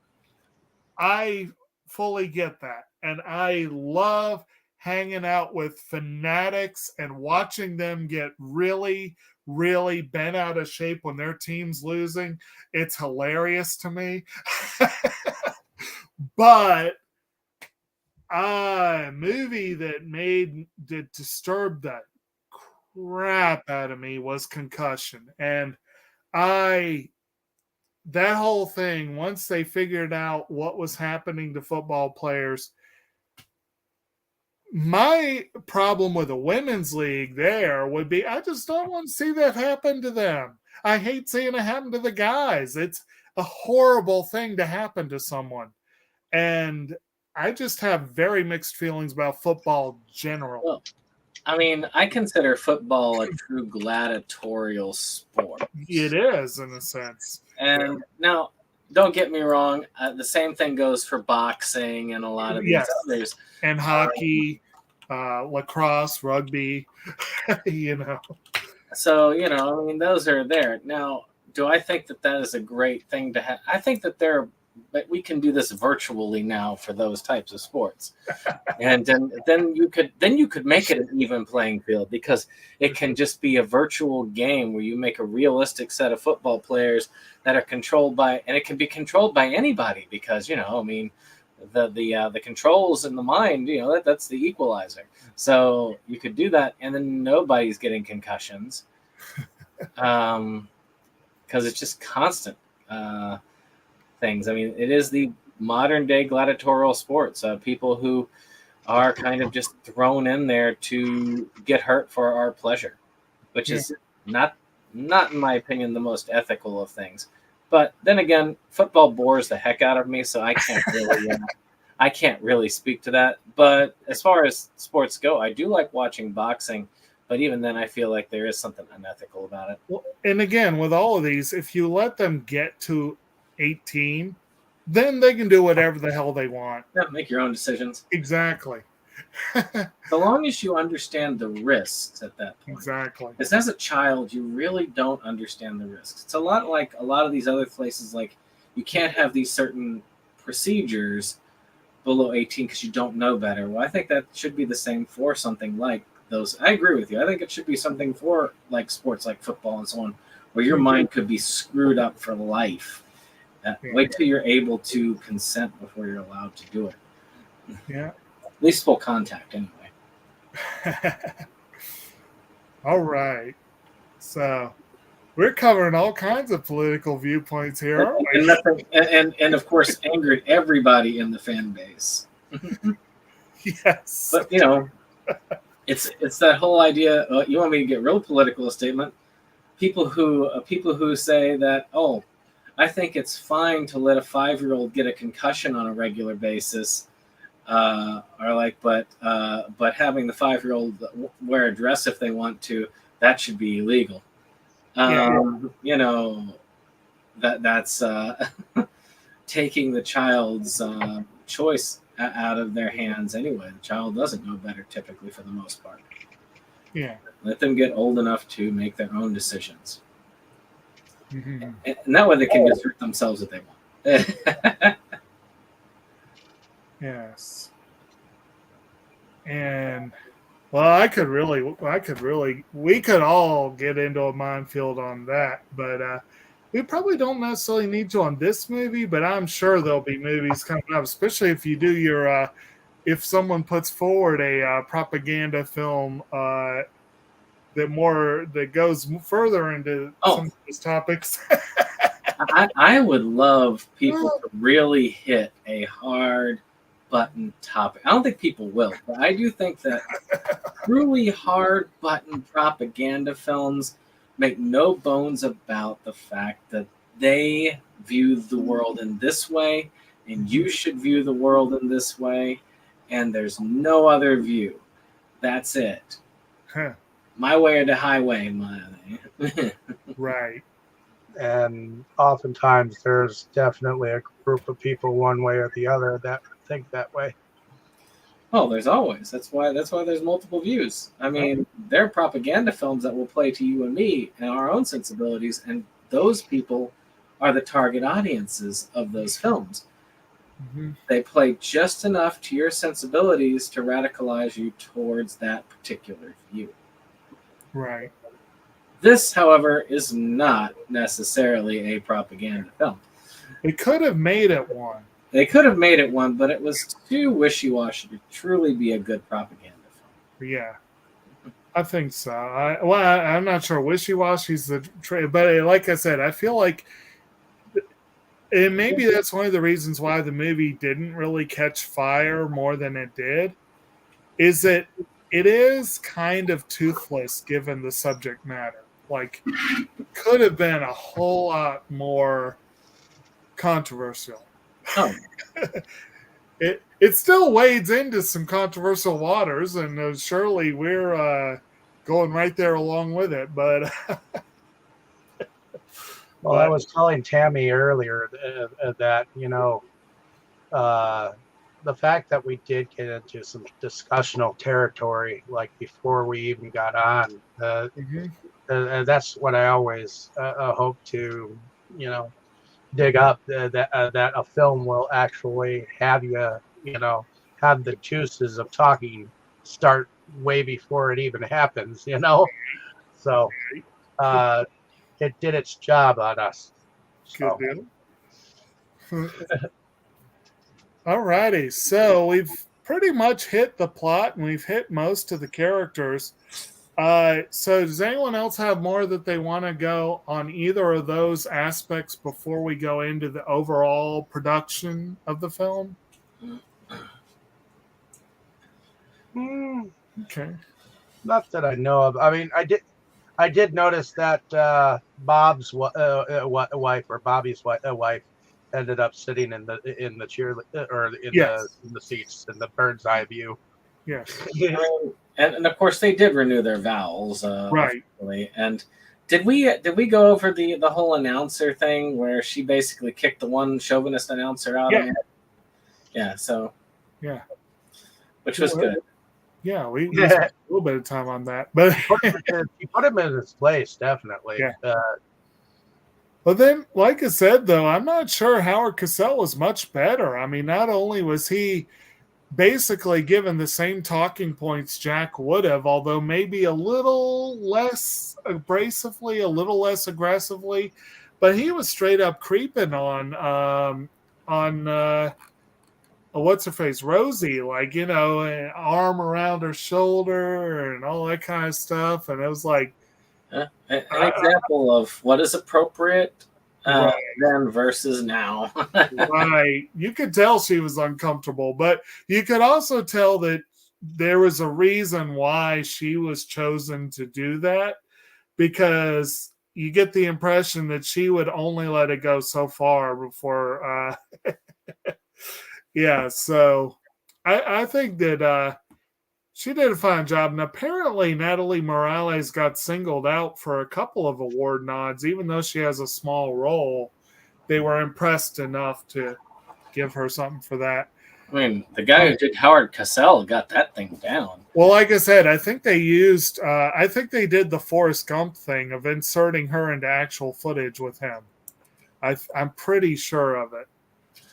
I fully get that. And I love hanging out with fanatics and watching them get really, really bent out of shape when their team's losing. It's hilarious to me. But a movie that disturbed the crap out of me was Concussion. And that whole thing, once they figured out what was happening to football players, my problem with the women's league there would be I just don't want to see that happen to them. I hate seeing it happen to the guys. It's a horrible thing to happen to someone. And I just have very mixed feelings about football generally. Well, I mean, I consider football a true gladiatorial sport. It is, in a sense. And now, don't get me wrong, the same thing goes for boxing and a lot of these others. And hockey, lacrosse, rugby, So, I mean, those are there. Now, do I think that is a great thing to have? I think that we can do this virtually now for those types of sports. And then you could make it an even playing field, because it can just be a virtual game where you make a realistic set of football players that are controlled by, and it can be controlled by anybody, because, I mean, the controls in the mind, that's the equalizer. So you could do that, and then nobody's getting concussions, because it's just constant things. I mean, it is the modern day gladiatorial sports. People who are kind of just thrown in there to get hurt for our pleasure, which is not in my opinion the most ethical of things. But then again, football bores the heck out of me, so I can't really speak to that. But as far as sports go, I do like watching boxing, but even then I feel like there is something unethical about it. Well, and again, with all of these, if you let them get to 18, then they can do whatever the hell they want. Yeah, make your own decisions. Exactly. So long as you understand the risks at that point. Exactly. Because as a child, you really don't understand the risks. It's a lot like a lot of these other places, like you can't have these certain procedures below 18 because you don't know better. Well, I think that should be the same for something like those. I agree with you. I think it should be something for like sports like football and so on, where your mind could be screwed up for life. Wait till you're able to consent before you're allowed to do it. Yeah. At least full contact, anyway. All right. So we're covering all kinds of political viewpoints here, aren't we? And of course, angered everybody in the fan base. Yes. But, it's that whole idea. You want me to get real political a statement? People who say that, oh, I think it's fine to let a 5-year-old get a concussion on a regular basis. Are like, but having the 5-year-old wear a dress if they want to, that should be illegal. That's taking the child's choice out of their hands anyway. The child doesn't know better typically for the most part. Yeah. Let them get old enough to make their own decisions. Mm-hmm. And that way they can just hurt themselves if they want. Yes. And well, we could all get into a minefield on that, but we probably don't necessarily need to on this movie, but I'm sure there'll be movies coming up, especially if you do your if someone puts forward a propaganda film that goes further into some of these topics. I would love people to really hit a hard button topic. I don't think people will, but I do think that truly hard button propaganda films make no bones about the fact that they view the world in this way, and you should view the world in this way, and there's no other view. That's it. Huh. My way or the highway, Right. And oftentimes there's definitely a group of people one way or the other that think that way. Oh, there's always. That's why there's multiple views. I mean, there are propaganda films that will play to you and me and our own sensibilities, and those people are the target audiences of those films. Mm-hmm. They play just enough to your sensibilities to radicalize you towards that particular view. Right. This, however, is not necessarily a propaganda film. It could have made it one. They could have made it one, but it was too wishy-washy to truly be a good propaganda film. Yeah, I think so. I'm not sure wishy-washy's the but like I said, I feel like, and maybe that's one of the reasons why the movie didn't really catch fire more than it did, is that it is kind of toothless given the subject matter. Like, could have been a whole lot more controversial. Oh. It still wades into some controversial waters, and surely we're going right there along with it. But well, I was telling Tammy earlier that the fact that we did get into some discussional territory, like before we even got on, that's what I always hope to, dig up, that a film will actually have have the juices of talking start way before it even happens, So it did its job on us. So. Good deal. All righty. So we've pretty much hit the plot and we've hit most of the characters. So does anyone else have more that they want to go on either of those aspects before we go into the overall production of the film? Okay. Not that I know of. I mean, I did notice that Bob's wife, or Bobby's wife, ended up sitting in the chair or in the seats in the bird's eye view. Yes. And of course they did renew their vows, right? And Did we go over the whole announcer thing where she basically kicked the one chauvinist announcer out? Yeah. Yeah. So. Yeah. Which was good. Yeah, we spent a little bit of time on that, but He put him in his place, definitely. Yeah. But then, like I said, though, I'm not sure Howard Cosell was much better. I mean, not only was he basically given the same talking points Jack would have, although maybe a little less abrasively, a little less aggressively, but he was straight up creeping on what's her face, Rosie, like, you know, an arm around her shoulder and all that kind of stuff. And it was like an example of what is appropriate right. then versus now. Right. You could tell she was uncomfortable, but you could also tell that there was a reason why she was chosen to do that, because you get the impression that she would only let it go so far before yeah, so I think that she did a fine job. And apparently Natalie Morales got singled out for a couple of award nods, even though she has a small role. They were impressed enough to give her something for that. I mean, the guy who did Howard Cosell got that thing down. Well, like I said, I think they used, I think they did the Forrest Gump thing of inserting her into actual footage with him. I'm pretty sure of it.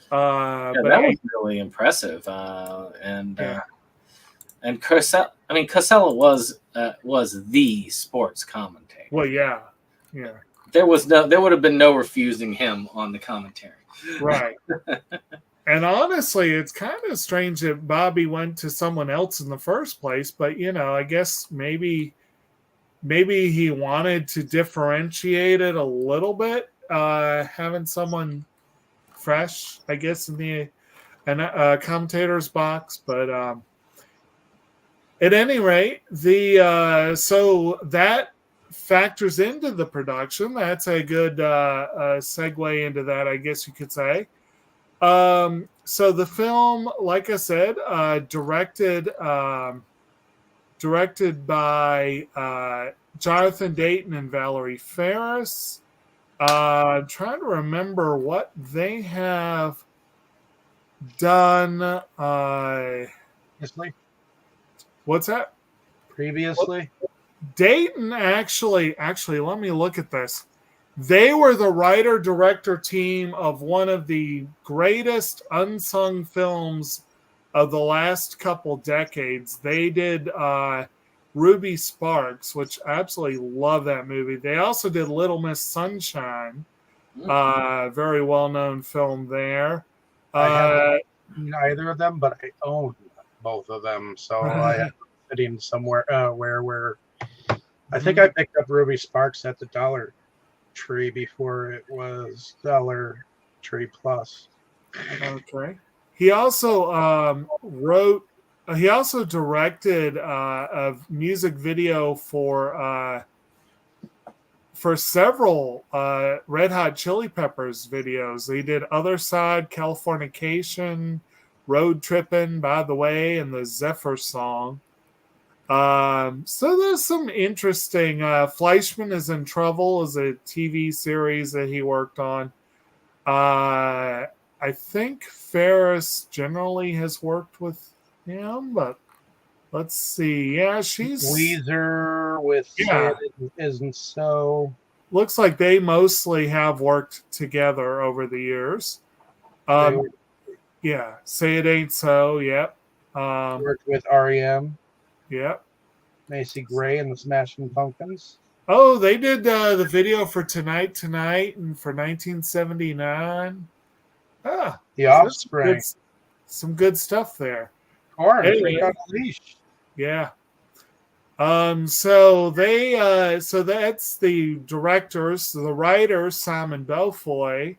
Yeah, but that was really impressive, and Cosell. I mean, Cosell was the sports commentator. Well, yeah. There would have been no refusing him on the commentary. Right. And honestly, it's kind of strange that Bobby went to someone else in the first place. But you know, I guess maybe he wanted to differentiate it a little bit, having someone fresh, I guess, in the commentator's box. But at any rate, so that factors into the production. That's a good segue into that, I guess you could say. So the film, like I said, directed by Jonathan Dayton and Valerie Faris. I'm trying to remember what they have done. What's that? Previously? Dayton actually, let me look at this. They were the writer-director team of one of the greatest unsung films of the last couple decades. They did Ruby Sparks, which I absolutely love that movie. They also did Little Miss Sunshine, very well-known film there. I haven't seen either of them, but I own both of them, so I have sitting somewhere where I think I picked up Ruby Sparks at the Dollar Tree before it was Dollar Tree Plus. Okay. He also he also directed a music video for several Red Hot Chili Peppers videos. He did Other Side, Californication, Road Trippin', By the Way, and the Zephyr song. So there's some interesting. Fleischman is in Trouble is a TV series that he worked on. I think Faris generally has worked with him, but let's see. Yeah, she's Weezer with Isn't So. Looks like they mostly have worked together over the years. Yeah, Say It Ain't So. Yep. Worked with REM. Yep. Macy Gray and the Smashing Pumpkins. Oh, they did the video for Tonight and for 1979. The Offspring. Some good stuff there. Orange. Anyway, On a Leash. Yeah. So they so that's the directors, the writer Simon Belfoy,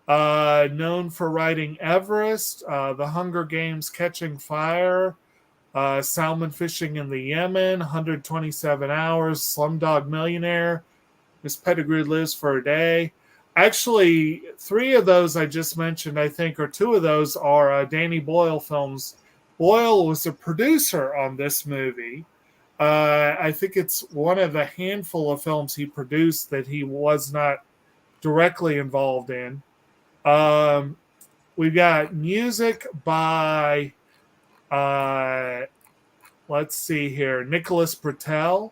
known for writing Everest, The Hunger Games: Catching Fire, Salmon Fishing in the Yemen, 127 Hours, Slumdog Millionaire, Miss Pettigrew Lives for a Day. Actually, 3 of those I just mentioned, I think, or 2 of those are Danny Boyle films. Boyle was a producer on this movie. I think it's one of the handful of films he produced that he was not directly involved in. We've got music by, let's see here, Nicholas Britell.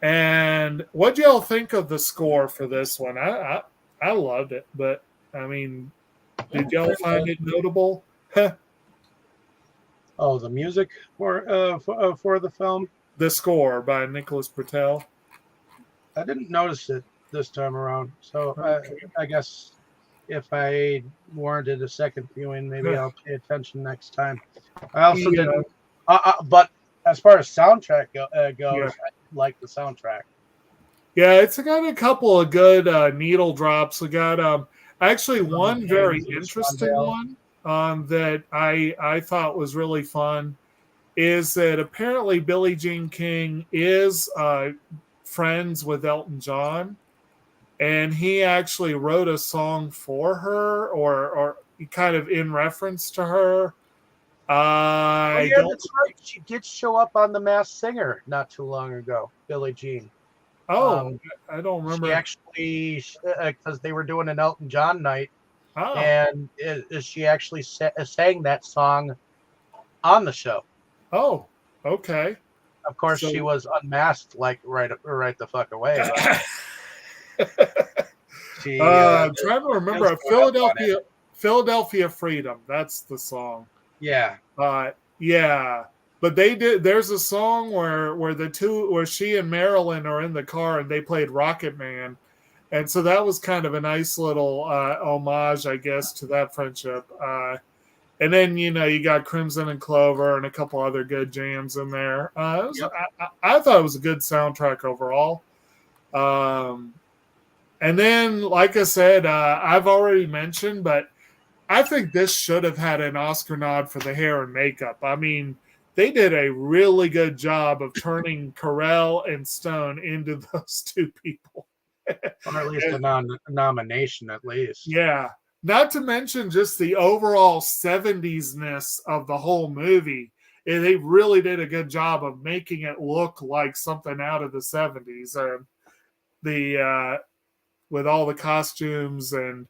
And what do y'all think of the score for this one? I loved it, but I mean, did y'all find it notable? Oh, the music for the film. The score by Nicholas Britell. I didn't notice it this time around, so I guess if I warranted a second viewing, maybe I'll pay attention next time. I also didn't, but as far as soundtrack goes, I like the soundtrack. Yeah, it's got a couple of good needle drops. We got actually one very interesting one that I thought was really fun is that apparently Billie Jean King is friends with Elton John, and he actually wrote a song for her or kind of in reference to her. That's right. She did show up on The Masked Singer not too long ago, Billie Jean. I don't remember. She actually, because they were doing an Elton John night, and she actually sang that song on the show. Oh, okay. Of course, she was unmasked like right the fuck away. I'm trying to remember. Philadelphia Freedom. That's the song. Yeah. Yeah. But they did. There's a song where she and Marilyn are in the car and they played Rocket Man, and so that was kind of a nice little homage, I guess, to that friendship. And then you got Crimson and Clover and a couple other good jams in there. I thought it was a good soundtrack overall. And then, like I said, I've already mentioned, but I think this should have had an Oscar nod for the hair and makeup. I mean, they did a really good job of turning Carell and Stone into those two people. Or at least a nomination, at least. Yeah. Not to mention just the overall 70s-ness of the whole movie. They really did a good job of making it look like something out of the 70s. With all the costumes, and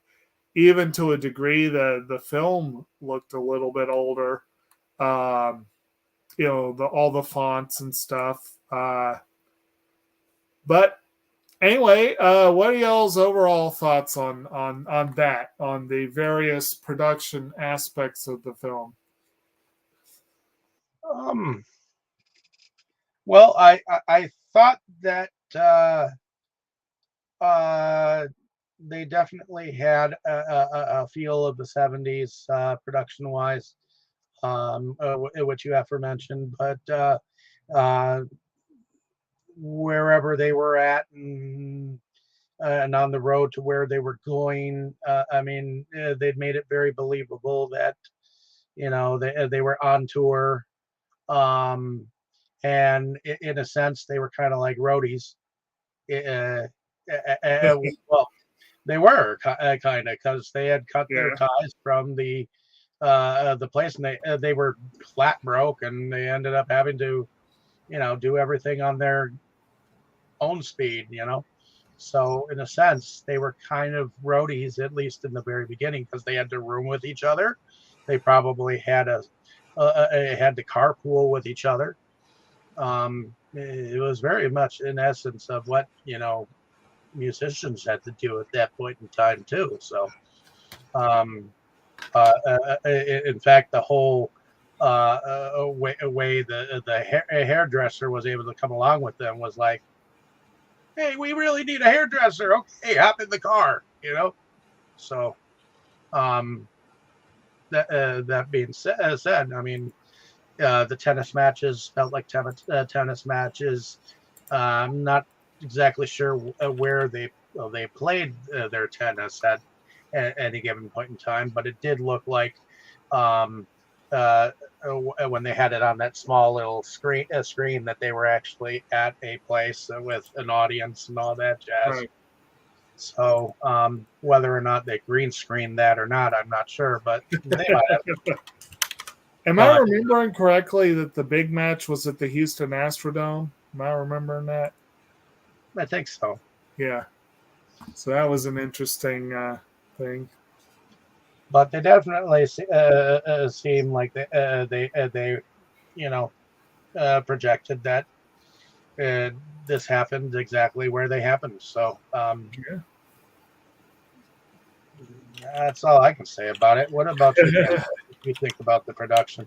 even to a degree, the film looked a little bit older. All the fonts and stuff. But anyway, what are y'all's overall thoughts on that, on the various production aspects of the film? Well, I thought that they definitely had a feel of the 70s production wise, which you aforementioned, but wherever they were at and on the road to where they were going, I mean, they'd made it very believable that they were on tour, and in a sense they were kind of like roadies. Well, they were kind of, because they had cut their ties from the place, and they were flat broke, and they ended up having to do everything on their own speed. So in a sense they were kind of roadies, at least in the very beginning, because they had to room with each other. They probably had had to carpool with each other. It was very much in essence of what musicians had to do at that point in time too. So in fact, the whole way the hairdresser was able to come along with them was like, hey, we really need a hairdresser. Okay, hop in the car. So that being said, I mean, the tennis matches felt like tennis matches. I'm not exactly sure where they played their tennis at any given point in time, but it did look like when they had it on that small little screen that they were actually at a place with an audience and all that jazz. Right. So whether or not they green screened that or not, I'm not sure, but they might have. Am I remembering correctly that the big match was at the Houston Astrodome? Am I remembering that? I think so. Yeah. So that was an interesting thing. But they definitely seem like they projected that this happened exactly where they happened. So Yeah. that's all I can say about it. What about you guys? What do you think about the production?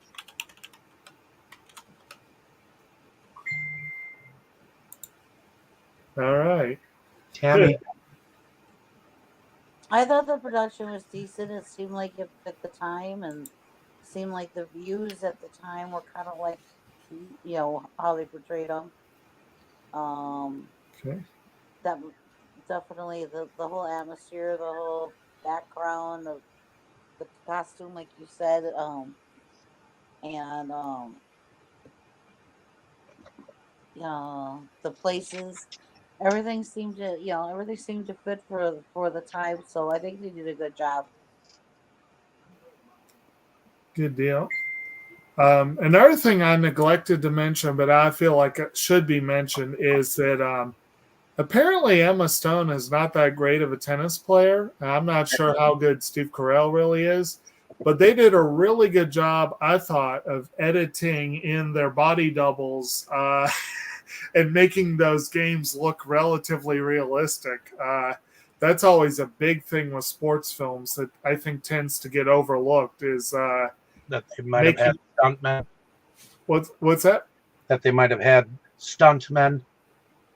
All right. Tammy? I thought the production was decent. It seemed like it fit the time, and seemed like the views at the time were kind of like, how they portrayed them. Okay. That definitely the whole atmosphere, the whole background of the costume, like you said, and the places, everything seemed to fit for the time. So I think they did a good job. Good deal. Another thing I neglected to mention, but I feel like it should be mentioned, is that apparently Emma Stone is not that great of a tennis player. I'm not sure how good Steve Carell really is, but they did a really good job, I thought, of editing in their body doubles and making those games look relatively realistic. That's always a big thing with sports films that I think tends to get overlooked is That they might have had stuntmen. what's that? That they might have had stuntmen.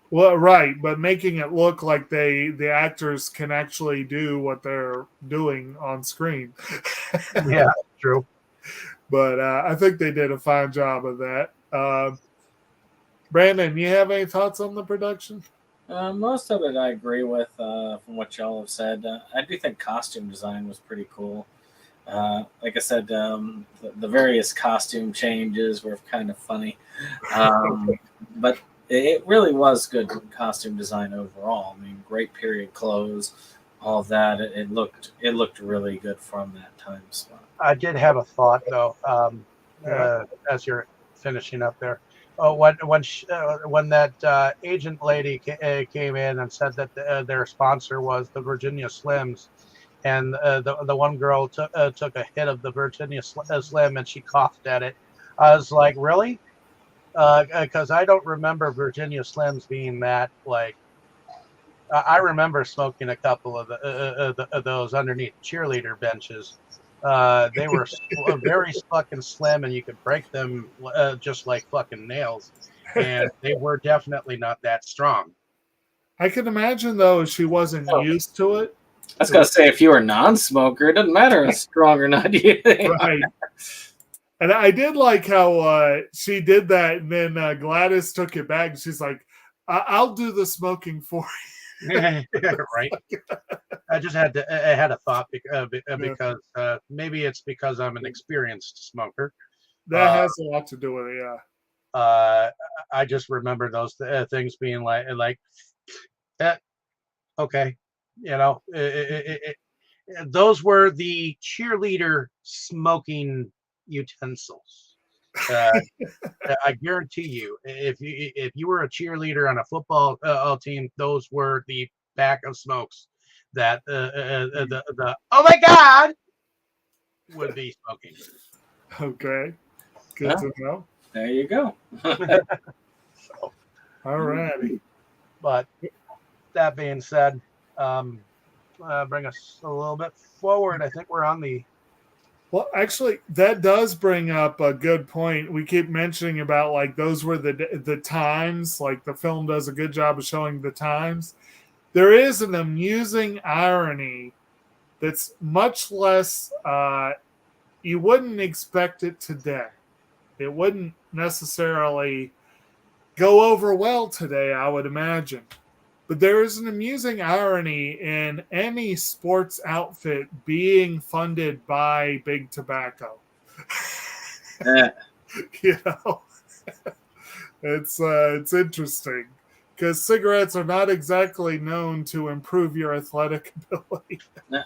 Well, right, but making it look like the actors can actually do what they're doing on screen. Yeah, true. But I think they did a fine job of that. Brandon, you have any thoughts on the production? Most of it I agree with from what y'all have said. I do think costume design was pretty cool. Like I said, the various costume changes were kind of funny. But it really was good costume design overall. I mean, great period clothes, all of that. It looked really good from that time slot. I did have a thought though, as you're finishing up there. Oh, when that agent lady came in and said that their sponsor was the Virginia Slims, and the one girl took a hit of the Virginia Slim and she coughed at it. I was like, really? Because I don't remember Virginia Slims being that like. I remember smoking a couple of those underneath cheerleader benches. They were very fucking slim, and you could break them just like fucking nails. And they were definitely not that strong. I can imagine though she wasn't used to it. I was gonna say, if you were a non-smoker, it doesn't matter how strong or not you think. Right. And I did like how she did that, and then Gladys took it back. And she's like, "I'll do the smoking for you." Right. I just had a thought because maybe it's because I'm an experienced smoker. That has a lot to do with it, yeah. I just remember those things being like okay, those were the cheerleader smoking utensils. I guarantee you, if you were a cheerleader on a football team, those were the pack of smokes that the oh my god would be smoking. Okay, good to know. There you go. So, all righty. But that being said, bring us a little bit forward. I think we're on the. Well, actually, that does bring up a good point. We keep mentioning about like those were the times. Like the film does a good job of showing the times. There is an amusing irony that's much less. You wouldn't expect it today. It wouldn't necessarily go over well today, I would imagine. But there is an amusing irony in any sports outfit being funded by Big Tobacco. You know, it's interesting because cigarettes are not exactly known to improve your athletic ability.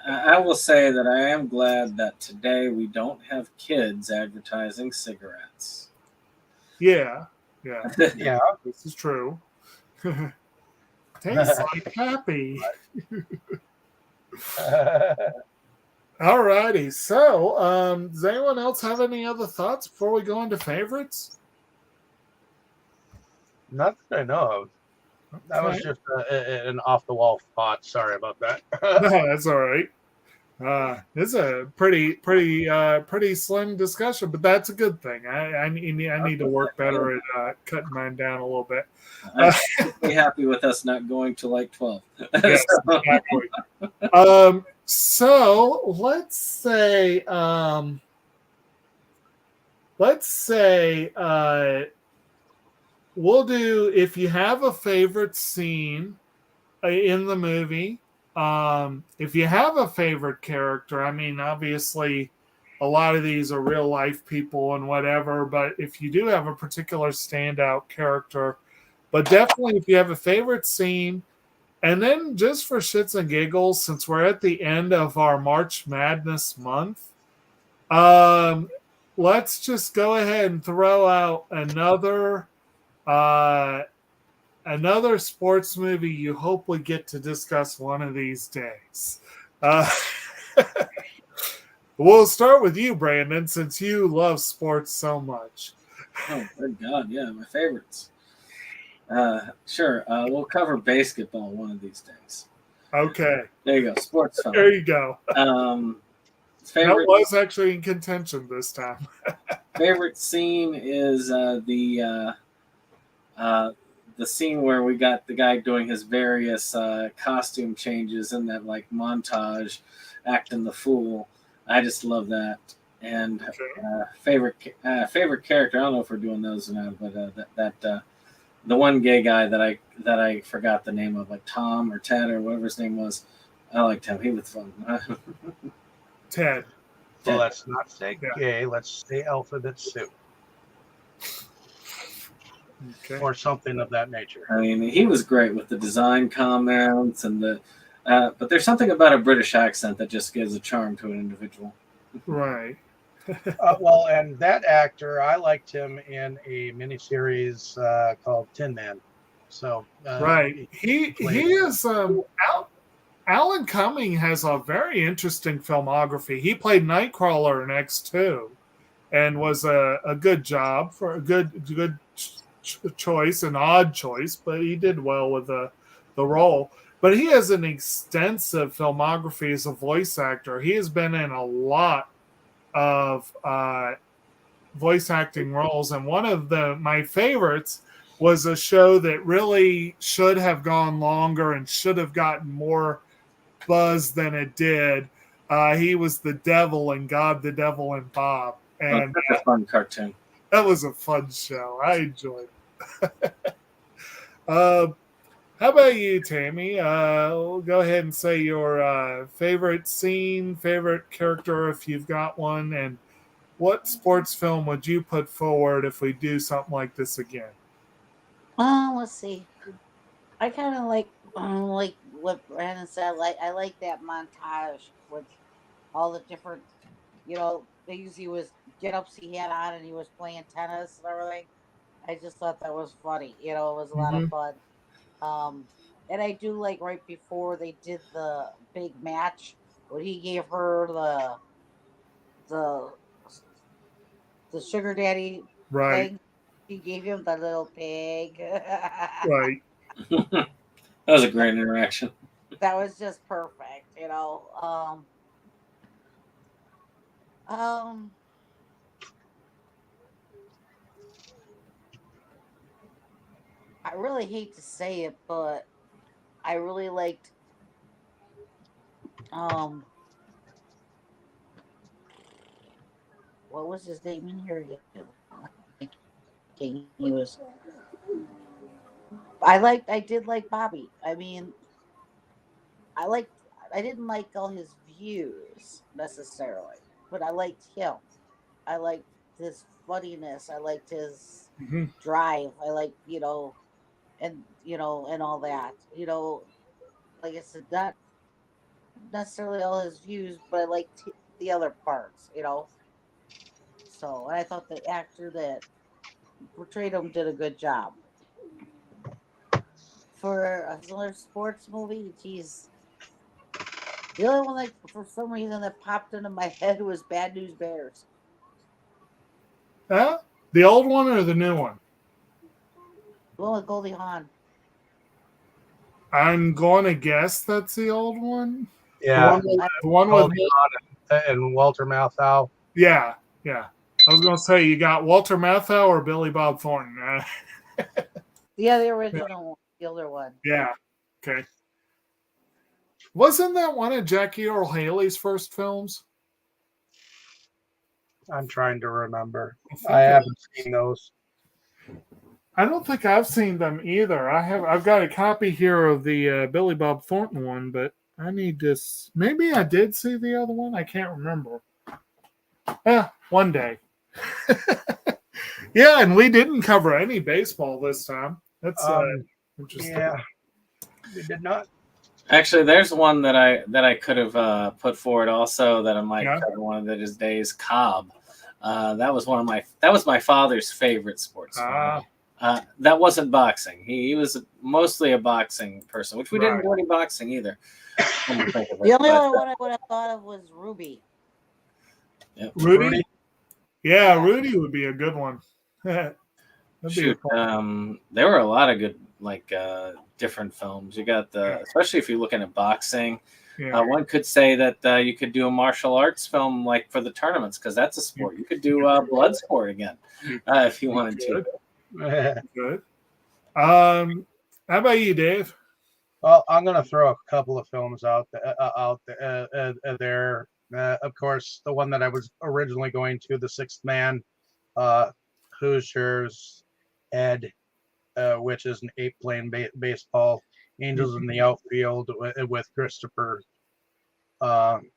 I will say that I am glad that today we don't have kids advertising cigarettes. Yeah. Yeah, Yeah. this is true. Tastes like happy. Alrighty. So, does anyone else have any other thoughts before we go into favorites? Not that I know of. That was Okay. just an off the wall thought. Sorry about that. No, that's all right. It's a pretty slim discussion, but that's a good thing. I need to work better at cutting mine down a little bit. I'm perfectly happy with us not going to like 12. Yes, exactly. So let's say we'll do, if you have a favorite scene in the movie, if you have a favorite character, I mean, obviously a lot of these are real life people and whatever, but if you do have a particular standout character, but definitely if you have a favorite scene, and then just for shits and giggles, since we're at the end of our March Madness month, let's just go ahead and throw out another sports movie you hope we get to discuss one of these days. We'll start with you, Brandon, since you love sports so much. Oh, good God. Yeah, my favorites. Sure. We'll cover basketball one of these days. Okay. There you go. Sports film. There you go. Favorite, that was actually in contention this time. favorite scene is the scene where we got the guy doing his various costume changes in that like montage, acting the fool. I just love that. And favorite character. I don't know if we're doing those or not, but the one gay guy that I forgot the name of, like Tom or Ted or whatever his name was. I liked him. He was fun. Ted. Well, let's not say gay. Let's say alphabet soup. Okay. Or something of that nature. I mean, he was great with the design comments and but there's something about a British accent that just gives a charm to an individual. Right. Well, and that actor, I liked him in a miniseries called Tin Man. So right, he is Alan Cumming has a very interesting filmography. He played Nightcrawler in X2, and was a good job for a good choice, an odd choice, but he did well with the role. But he has an extensive filmography as a voice actor. He has been in a lot of voice acting roles, and one of my favorites was a show that really should have gone longer and should have gotten more buzz than it did. He was the devil in God, the Devil, and Bob, and that's a fun cartoon. that was a fun show. I enjoyed it. How about you, Tammy? We'll go ahead and say your favorite scene, favorite character, if you've got one, and what sports film would you put forward if we do something like this again? Let's see. I kind of like what Brandon said. I like that montage with all the different, things he was get-ups he had on, and he was playing tennis and everything. I just thought that was funny. It was a lot of fun. And I do like right before they did the big match when he gave her the sugar daddy Right, thing. He gave him the little pig. right. That was a great interaction. That was just perfect. I really hate to say it, but I really liked what was his name in here again? He was. I did like Bobby. I mean, I didn't like all his views necessarily, but I liked him. I liked his funniness. I liked his drive. I liked, and all that. Like I said, not necessarily all his views, but I liked the other parts. So, and I thought the actor that portrayed him did a good job. For another sports movie, geez. The only one that, for some reason, that popped into my head was Bad News Bears. The old one or the new one? The one with Goldie Hawn. I'm going to guess that's the old one. Yeah, The one with and Walter Matthau. Yeah. I was going to say you got Walter Matthau or Billy Bob Thornton. Yeah, the original one, the older one. Yeah. Okay. Wasn't that one of Jackie Earle Haley's first films? I'm trying to remember. I haven't seen those. I don't think I've seen them either. I've got a copy here of the Billy Bob Thornton one, but I need this. Maybe I did see the other one. I can't remember. One day. Yeah, and we didn't cover any baseball this time. That's interesting. Yeah, we did not. Actually, there's one that I could have put forward also that I might cover one of his days. Cobb. That was my father's favorite sports film. That wasn't boxing. He was mostly a boxing person, which we didn't do any boxing either. The only one I would have thought of was Ruby. Yep. Rudy? Yeah, Rudy would be a good one. Shoot, there were a lot of good different films. You got especially if you're looking at boxing. Yeah. One could say that you could do a martial arts film like for the tournaments because that's a sport. You could do Bloodsport again if you wanted to. Good. How about you, Dave? Well, I'm going to throw a couple of films out there. Of course, the one that I was originally going to, The Sixth Man, Hoosiers, Ed, which is an 8 playing baseball, Angels in the Outfield with Christopher. From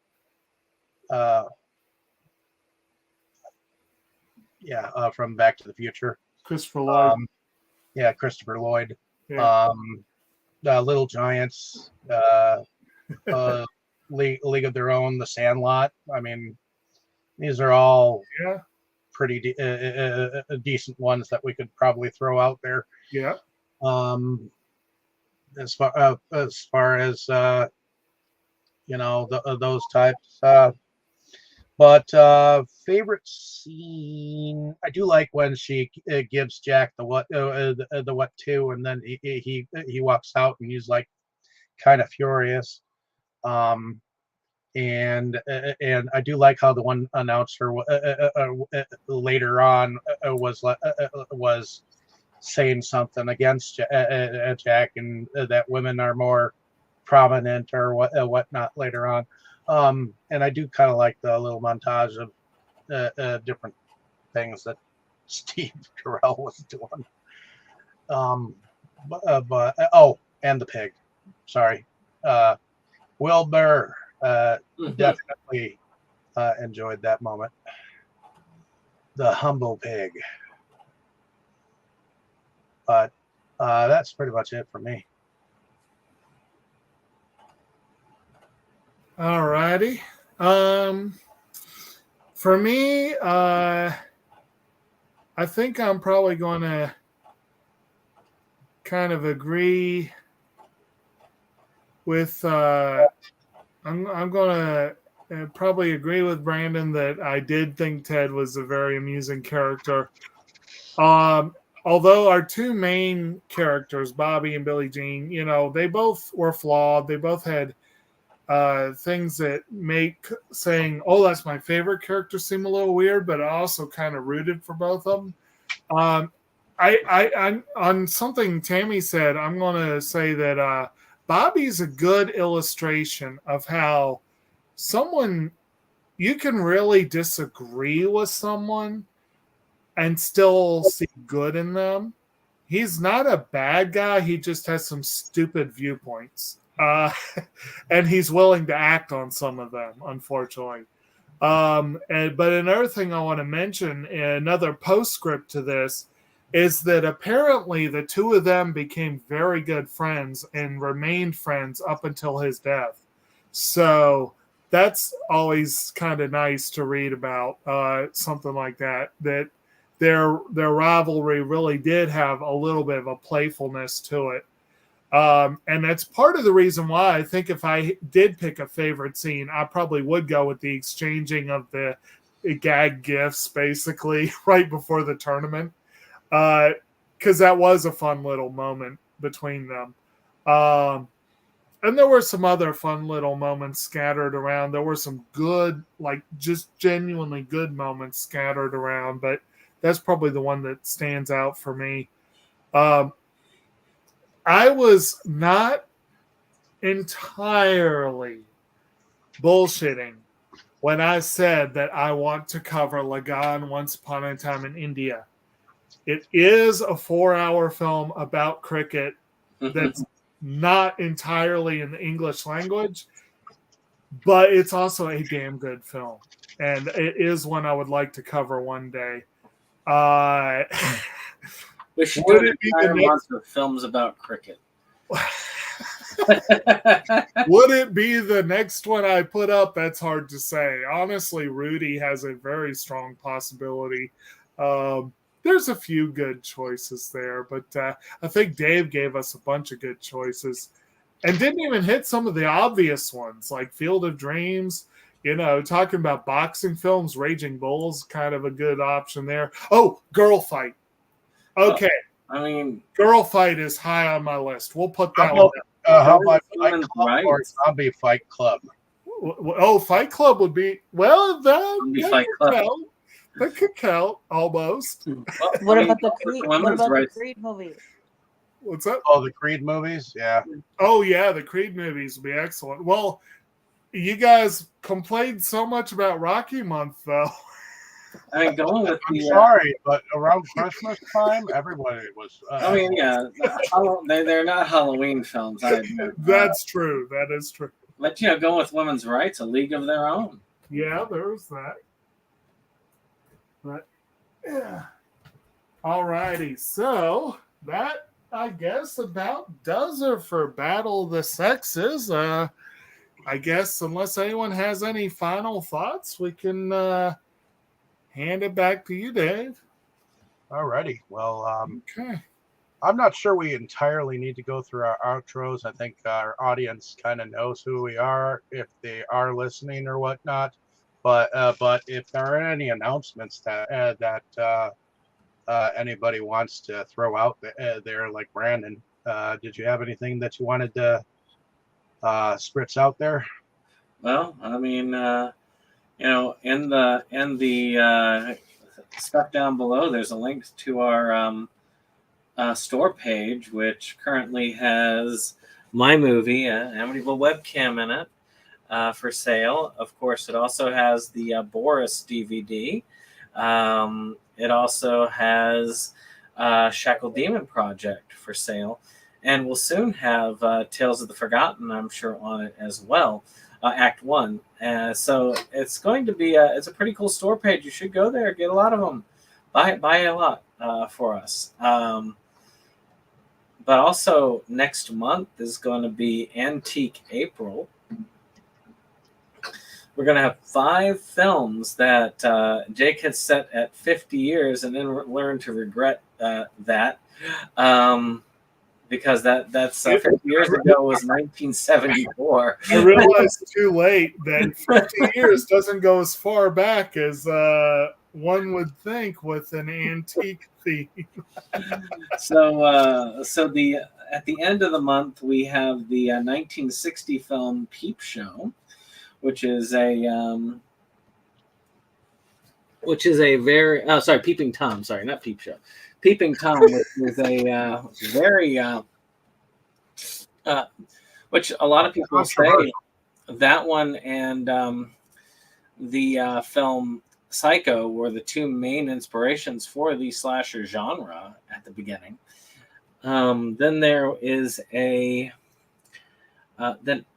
Back to the Future. Christopher Lloyd. Christopher Lloyd. Yeah. Little Giants, League of Their Own, The Sandlot. I mean, these are all pretty decent ones that we could probably throw out there. Yeah. As far as those types. But favorite scene, I do like when she gives Jack the what to, and then he walks out and he's like kind of furious. And I do like how the one announcer later on was saying something against Jack, and that women are more prominent or whatnot later on. And I do kind of like the little montage of different things that Steve Carell was doing. And the pig. Sorry. Will Burr definitely enjoyed that moment. The humble pig. But that's pretty much it for me. All righty. For me, I think I'm probably going to kind of agree with. I'm going to probably agree with Brandon that I did think Ted was a very amusing character. Although our two main characters, Bobby and Billie Jean, they both were flawed. They both had things that make saying, "Oh, that's my favorite character," seem a little weird, but I also kind of rooted for both of them. I on something Tammy said, I'm going to say that Bobby's a good illustration of how you can really disagree with someone and still see good in them. He's not a bad guy. He just has some stupid viewpoints. And he's willing to act on some of them, unfortunately. But another thing I want to mention, another postscript to this, is that apparently the two of them became very good friends and remained friends up until his death. So that's always kind of nice to read about, something like that their rivalry really did have a little bit of a playfulness to it. And that's part of the reason why I think if I did pick a favorite scene, I probably would go with the exchanging of the gag gifts basically right before the tournament. Because that was a fun little moment between them. And there were some other fun little moments scattered around. There were some good, like just genuinely good moments scattered around, but that's probably the one that stands out for me. I was not entirely bullshitting when I said that I want to cover Lagan Once Upon a Time in India. It is a 4-hour film about cricket that's not entirely in the English language, but it's also a damn good film. And it is one I would like to cover one day. We should do an entire month of films about cricket. Would it be the next one I put up? That's hard to say. Honestly, Rudy has a very strong possibility. There's a few good choices there, but I think Dave gave us a bunch of good choices and didn't even hit some of the obvious ones like Field of Dreams. You know, talking about boxing films, Raging Bull's kind of a good option there. Oh, Girl Fight. Okay. I mean, Girl Fight is high on my list. We'll put that one down. How about Fight Club or Zombie Fight Club? Oh, Fight Club would be, well, that could count almost. What about the Creed movies? What's that? Oh, the Creed movies? Yeah. Oh, yeah, the Creed movies would be excellent. Well, you guys complained so much about Rocky Month, though. I mean, going with I'm sorry, but around Christmas time, everybody was. I mean, yeah, they're not Halloween films. That's true. That is true. But, you know, going with women's rights, a league of their own. Yeah, there was that. But, yeah. All righty. So, that, I guess, about does it for Battle of the Sexes. I guess, unless anyone has any final thoughts, we can hand it back to you, Dave. Alrighty. Well, okay. I'm not sure we entirely need to go through our outros. I think our audience kind of knows who we are if they are listening or whatnot. But if there are any announcements that anybody wants to throw out there, like Brandon, did you have anything that you wanted to spritz out there? Well, I mean, you know, in the stuff down below, there's a link to our store page, which currently has my movie, Amityville webcam in it for sale. Of course, it also has the Boris DVD. It also has Shackle Demon Project for sale, and we'll soon have Tales of the Forgotten, I'm sure, on it as well. Act 1. So it's going to be it's a pretty cool store page. You should go there, get a lot of them, buy a lot for us. But also next month is going to be Antique April. We're going to have 5 films that Jake had set at 50 years and then learned to regret that. Because that's 50 years ago was 1974. I realized too late that 50 years doesn't go as far back as one would think with an antique theme. So at the end of the month we have the 1960 film Peep Show, which is a very Peeping Tom. Sorry, not Peep Show. Peeping Tom, which is a very, which a lot of people say that one and the film Psycho were the 2 main inspirations for the slasher genre at the beginning. Then there is then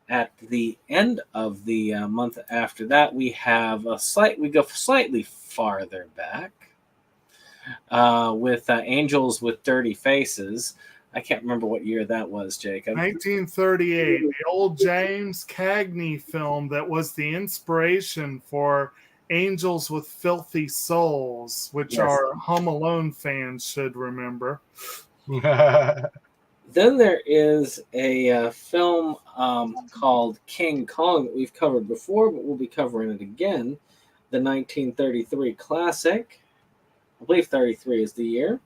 at the end of the month after that, we go slightly farther back. With Angels with Dirty Faces. I can't remember what year that was, Jacob. 1938, the old James Cagney film that was the inspiration for Angels with Filthy Souls, which Yes. our Home Alone fans should remember. Then there is a film called King Kong that we've covered before, but we'll be covering it again. The 1933 classic. I believe 33 is the year.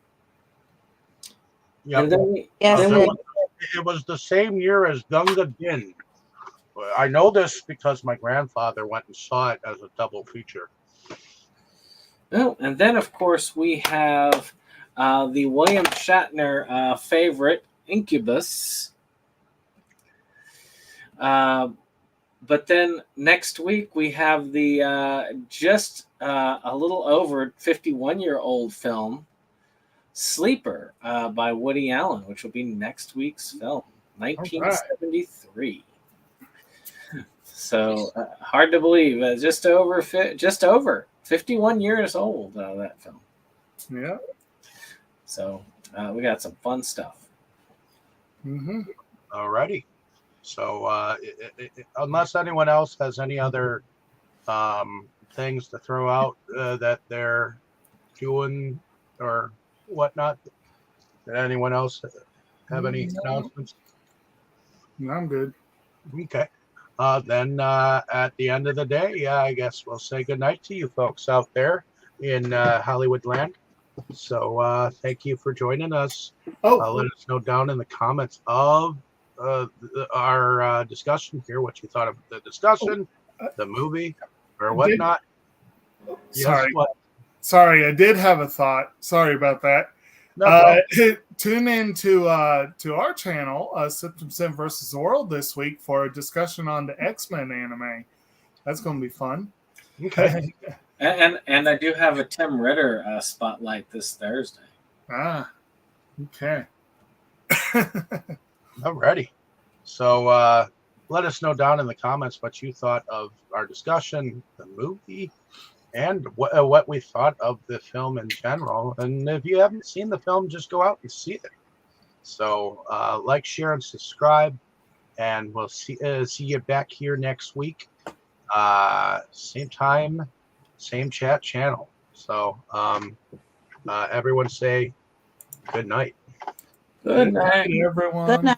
Yep. And then, Yes, then it we, It was the same year as Gunga Din. I know this because my grandfather went and saw it as a double feature. oh, and then of course we have the William Shatner favorite, Incubus. But then next week we have the just a little over 51-year-old film, Sleeper, by Woody Allen, which will be next week's film, 1973. So hard to believe, just over 51 years old, that film. Yeah. So we got some fun stuff. Mm-hmm. Alrighty. So unless anyone else has any other things to throw out that they're doing or whatnot, did anyone else have any announcements? No, I'm good. Okay. Then at the end of the day, I guess we'll say goodnight to you folks out there in Hollywood land. So thank you for joining us. Let us know down in the comments of our discussion here what you thought of the discussion, the movie, or whatnot. Sorry. Yes, what? Sorry, I did have a thought. Sorry about that. No problem. Tune in to our channel, SeptumSin versus the World, this week for a discussion on the X-Men anime. That's going to be fun. Okay. And I do have a Tim Ritter spotlight this Thursday. Okay. Alrighty. So let us know down in the comments what you thought of our discussion, the movie, and what we thought of the film in general. And if you haven't seen the film, just go out and see it. So like, share, and subscribe. And we'll see you back here next week. Same time, same chat channel. So everyone say good night. Good night, everyone. Good night.